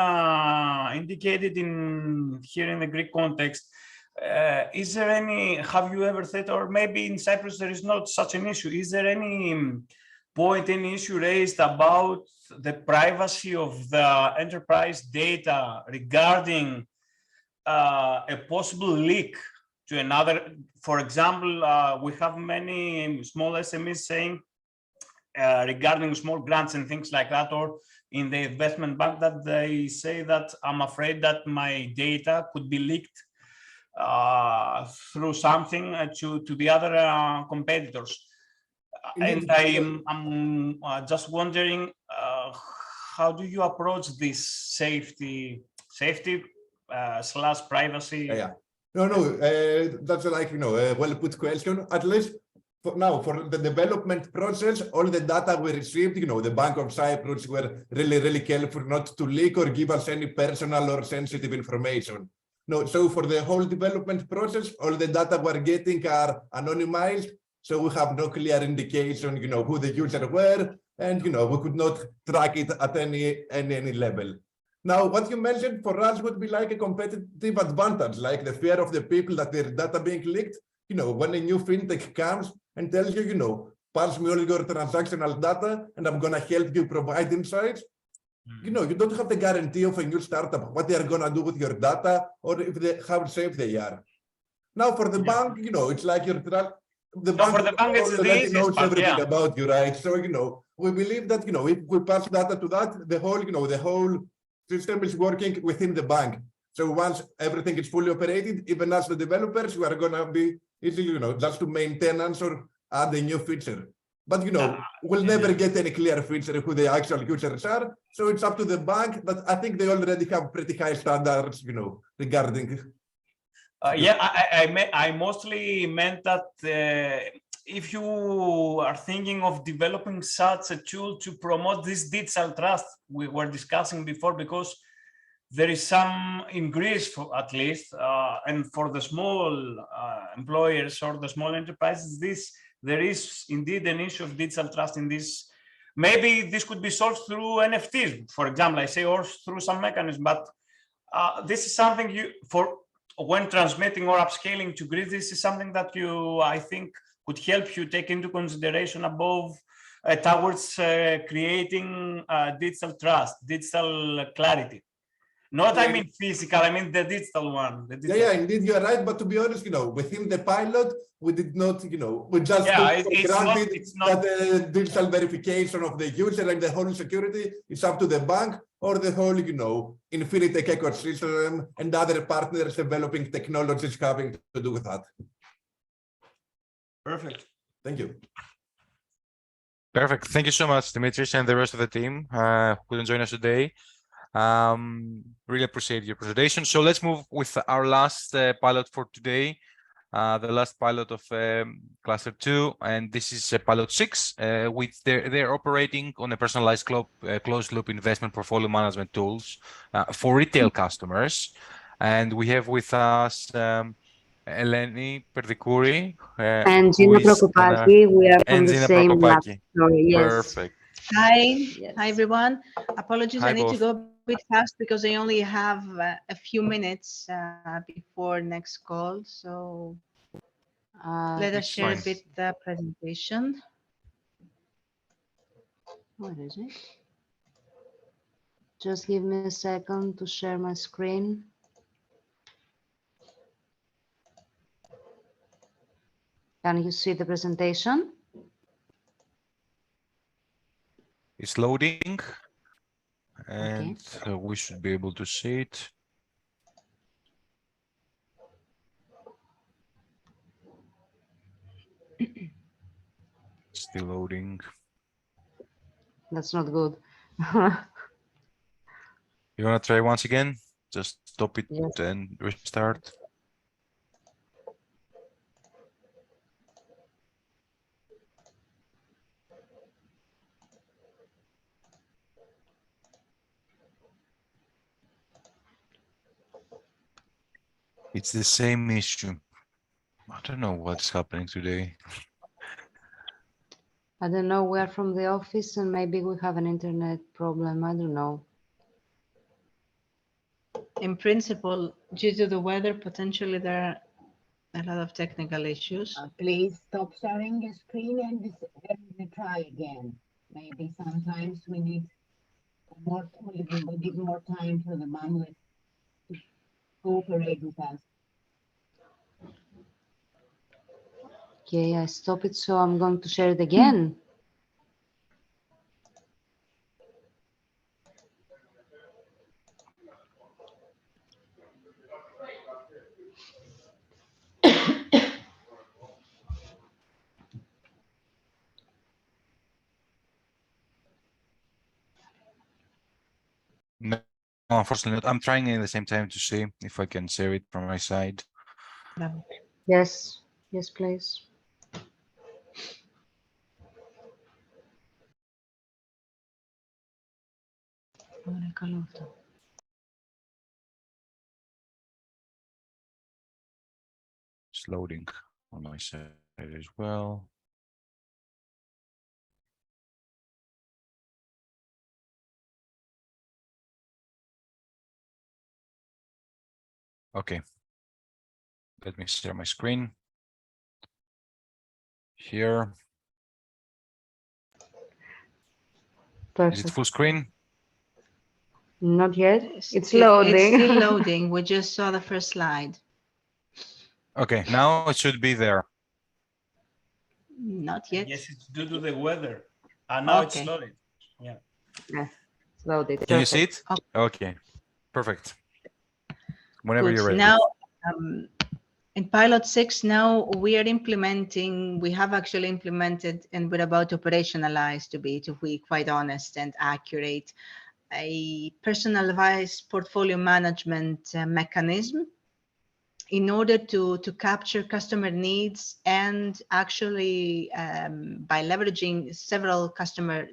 indicated here in the Greek context. Is there any, have you ever thought, or maybe in Cyprus there is not such an issue, is there any any issue raised about the privacy of the enterprise data regarding a possible leak to another? For example, we have many small SMEs saying regarding small grants and things like that, or in the investment bank, that they say that I'm afraid that my data could be leaked through something to the other competitors. And I'm just wondering, how do you approach this safety / privacy? Yeah. No, that's like, a well-put question. At least for the development process, all the data we received, the Bank of Cyprus were really, really careful not to leak or give us any personal or sensitive information. No, so for the whole development process, all the data we're getting are anonymized. So we have no clear indication, who the user were, and, we could not track it at any level. Now, what you mentioned for us would be like a competitive advantage, like the fear of the people that their data being leaked. When a new fintech comes and tells you, pass me all your transactional data and I'm going to help you provide insights. You don't have the guarantee of a new startup, what they are going to do with your data, or how safe they are. Now, for the bank, it's like the bank already knows everything about you, right? So, we believe that, if we pass data to that, the whole system is working within the bank. So once everything is fully operated, even as the developers, we are going to be easy, just to maintain or add a new feature. But, we'll never get any clear feature who the actual users are. So it's up to the bank, but I think they already have pretty high standards, regarding. I mostly meant that if you are thinking of developing such a tool to promote this digital trust we were discussing before, because there is some in Greece, at least, and for the small employers or the small enterprises, there is indeed an issue of digital trust in this. Maybe this could be solved through NFTs, for example, I say, or through some mechanism. But this is something when transmitting or upscaling to Greece, this is something that I think, could help you take into consideration above towards creating digital trust, digital clarity. Not, I mean, physical, I mean the digital one. Yeah, indeed, you're right. But to be honest, within the pilot, we did not, we just took for granted that the digital verification of the user and the whole security is up to the bank or the whole, INFINITECH ecosystem and other partners developing technologies having to do with that. Perfect. Thank you. Perfect. Thank you so much, Dimitris, and the rest of the team who couldn't join us today. Really appreciate your presentation. So let's move with our last pilot for today. The last pilot of cluster 2, and this is pilot 6. With they're operating on a personalized closed loop investment portfolio management tools for retail customers. And we have with us Eleni Perdikouri And Gina Prokopaki, we are from the same lab. Sorry, yes. Perfect. Hi, Yes. hi everyone. Apologies, Hi, I need both. to go a bit fast because I only have a few minutes before next call. So let us It's share fine. a bit the presentation. What is it? Just give me a second to share my screen. Can you see the presentation? It's loading, and we should be able to see it. Still loading. That's not good. You want to try once again? Just stop it Yes. and restart. It's the same issue. I don't know what's happening today. I don't know, we're from the office and maybe we have an internet problem. I don't know. In principle, due to the weather, potentially there are a lot of technical issues. Please stop sharing your screen and try again. Maybe sometimes we need more time for the bandwidth to cooperate with us. Okay, I stop it, so I'm going to share it again. No, unfortunately not. I'm trying at the same time to see if I can share it from my side. Yes, yes, please. It's loading on my side as well. Okay. Let me share my screen. Here. Perfect. Is it full screen? Not yet. It's It's loading. still loading. We just saw the first slide. Okay, now it should be there. Not yet. Yes, it's due to the weather. And now it's Okay. loaded. Yeah. Yeah, it's loaded. Can you see it? Okay. Okay, perfect. Whenever Good. you're ready. Now, in pilot 6, now we are implementing, we have actually implemented and we're about to operationalize, to be quite honest and accurate, a personalized portfolio management mechanism in order to capture customer needs and actually by leveraging several customer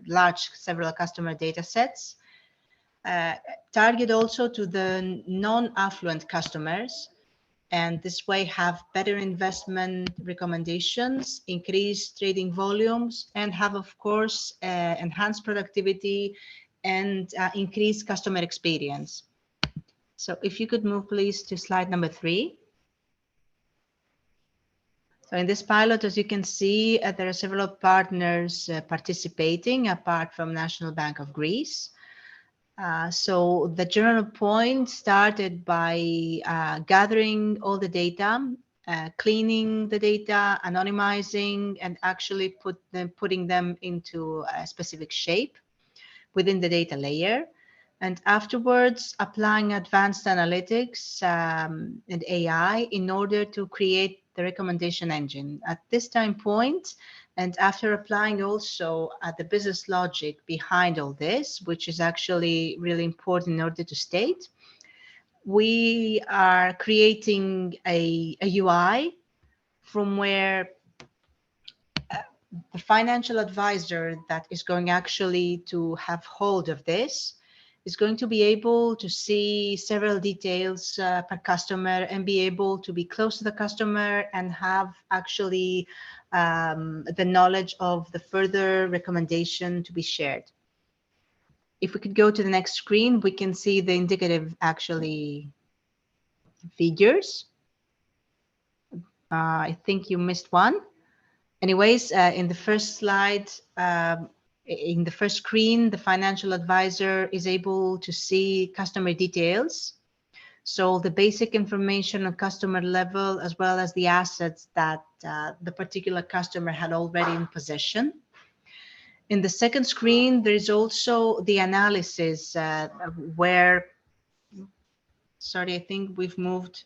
data sets, target also to the non-affluent customers, and this way have better investment recommendations, increase trading volumes, and have, of course, enhanced productivity and increase customer experience. So if you could move, please, to slide number 3. So in this pilot, as you can see, there are several partners participating apart from National Bank of Greece. So the general point started by gathering all the data, cleaning the data, anonymizing, and actually putting them into a specific shape within the data layer. And afterwards, applying advanced analytics and AI in order to create the recommendation engine. At this time point, And after applying also the business logic behind all this, which is actually really important in order to state, we are creating a UI from where the financial advisor that is going actually to have hold of this is going to be able to see several details per customer and be able to be close to the customer and have actually the knowledge of the further recommendation to be shared. If we could go to the next screen, we can see the indicative actually figures. I think you missed one. Anyways, in the first slide, in the first screen, the financial advisor is able to see customer details. So the basic information on customer level, as well as the assets that the particular customer had already in possession. In the second screen, there is also the analysis where, sorry, I think we've moved.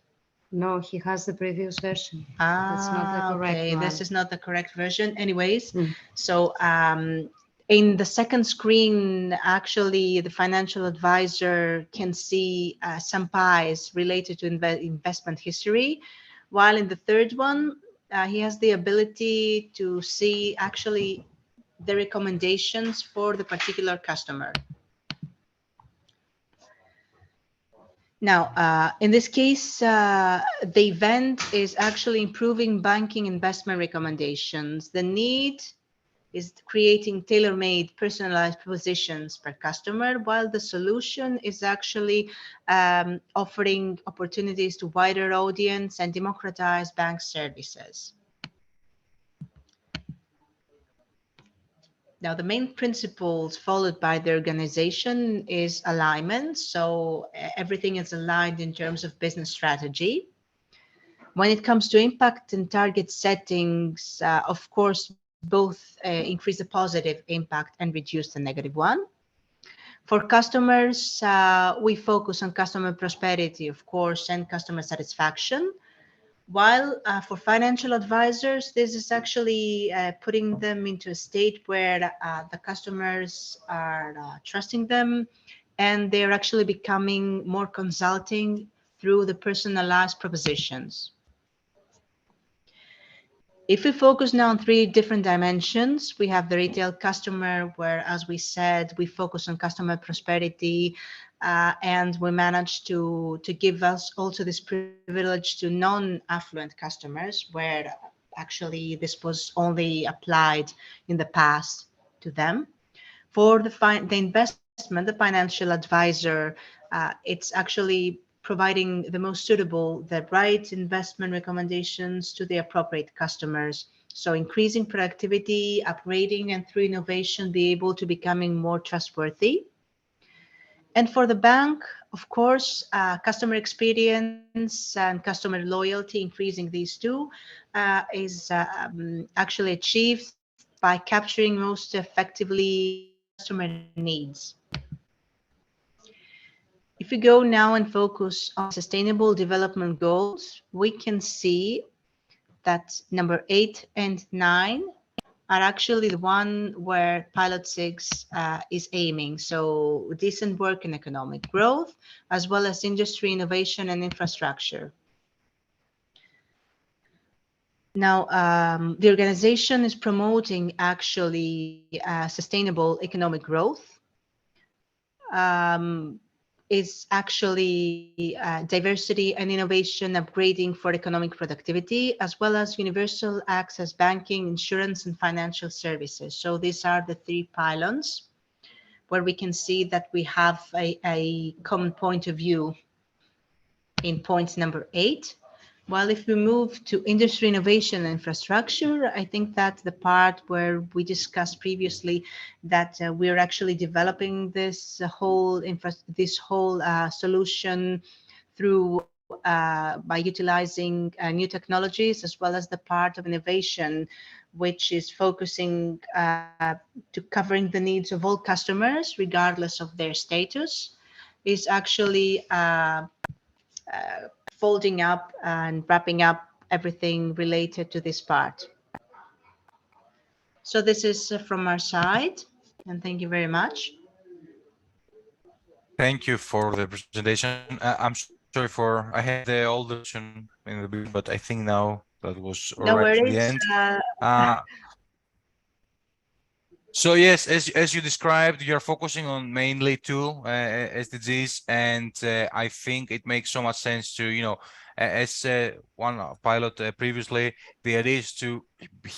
No, he has the previous version. That's not the correct okay, one. this is not the correct version. Anyways, so in the second screen, actually, the financial advisor can see some pies related to investment history, while in the third one, he has the ability to see actually the recommendations for the particular customer. Now, in this case, the event is actually improving banking investment recommendations. The need is creating tailor-made personalized propositions per customer, while the solution is actually offering opportunities to wider audience and democratize bank services. Now, the main principles followed by the organization is alignment. So everything is aligned in terms of business strategy. When it comes to impact and target settings, of course, both increase the positive impact and reduce the negative one. For customers, we focus on customer prosperity, of course, and customer satisfaction. While for financial advisors, this is actually putting them into a state where the customers are trusting them and they're actually becoming more consulting through the personalized propositions. If we focus now on three different dimensions, we have the retail customer, where, as we said, we focus on customer prosperity, and we managed to give us also this privilege to non-affluent customers, where actually this was only applied in the past to them. For the investment, the financial advisor, it's actually providing the most suitable, the right investment recommendations to the appropriate customers. So increasing productivity, upgrading, and through innovation, be able to becoming more trustworthy. And for the bank, of course, customer experience and customer loyalty, increasing these two, is actually achieved by capturing most effectively customer needs. If we go now and focus on sustainable development goals, we can see that number 8 and 9 are actually the one where Pilot 6 is aiming. So decent work and economic growth, as well as industry innovation and infrastructure. Now, the organization is promoting actually sustainable economic growth. Is actually diversity and innovation, upgrading for economic productivity, as well as universal access banking, insurance, and financial services. So these are the three pylons where we can see that we have a common point of view in point number 8. While if we move to industry innovation and infrastructure, I think that the part where we discussed previously that we're actually developing this whole solution through by utilizing new technologies, as well as the part of innovation, which is focusing to covering the needs of all customers, regardless of their status, is actually folding up and wrapping up everything related to this part. So this is from our side, and thank you very much. Thank you for the presentation. I'm sorry for I had the old version in the beginning, but I think now that was all No right in the worries. end. So yes, as you described, you're focusing on mainly two SDGs, and I think it makes so much sense to, as one pilot previously, the idea is to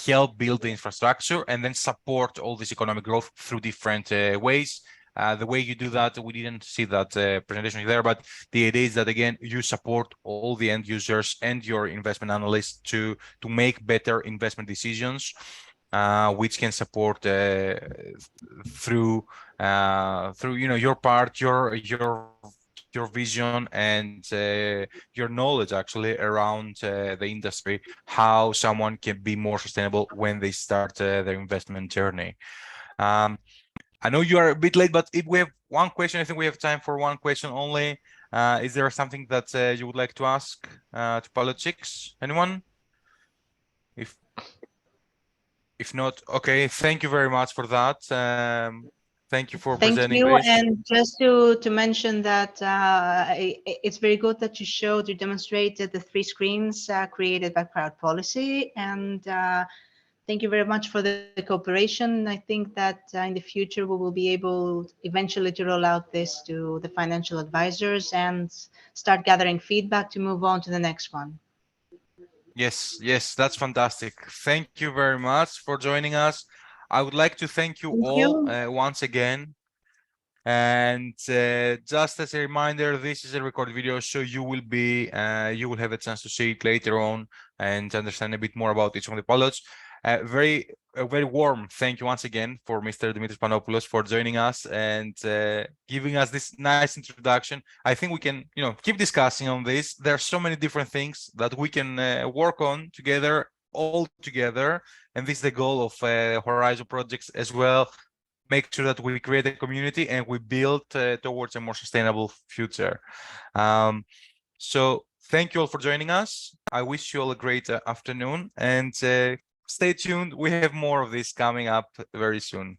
help build the infrastructure and then support all this economic growth through different ways. The way you do that, we didn't see that presentation there, but the idea is that, again, you support all the end users and your investment analysts to make better investment decisions, which can support through your part, your vision and your knowledge actually around the industry, how someone can be more sustainable when they start their investment journey. I know you are a bit late, but if we have one question, I think we have time for one question only. Is there something that you would like to ask to Pilot 6? Anyone? If not, okay, thank you very much for that. Thank you for presenting this. And just to mention that it's very good that you demonstrated the 3 screens created by Crowdpolicy, and thank you very much for the cooperation. I think that in the future we will be able eventually to roll out this to the financial advisors and start gathering feedback to move on to the next one. Yes, that's fantastic. Thank you very much for joining us. I would like to thank you all once again. And just as a reminder, this is a recorded video, so you will have a chance to see it later on and understand a bit more about each of the pilots. A very warm thank you once again for Mr. Dimitris Panopoulos for joining us and giving us this nice introduction. I think we can, keep discussing on this. There are so many different things that we can work on together, all together, and this is the goal of Horizon projects as well. Make sure that we create a community and we build towards a more sustainable future. So thank you all for joining us. I wish you all a great afternoon, and stay tuned. We have more of this coming up very soon.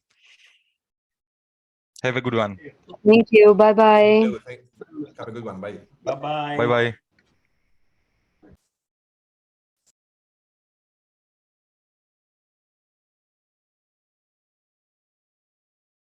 Have a good one. Thank you. Bye-bye. Have a good one. Bye. Bye-bye. Bye-bye.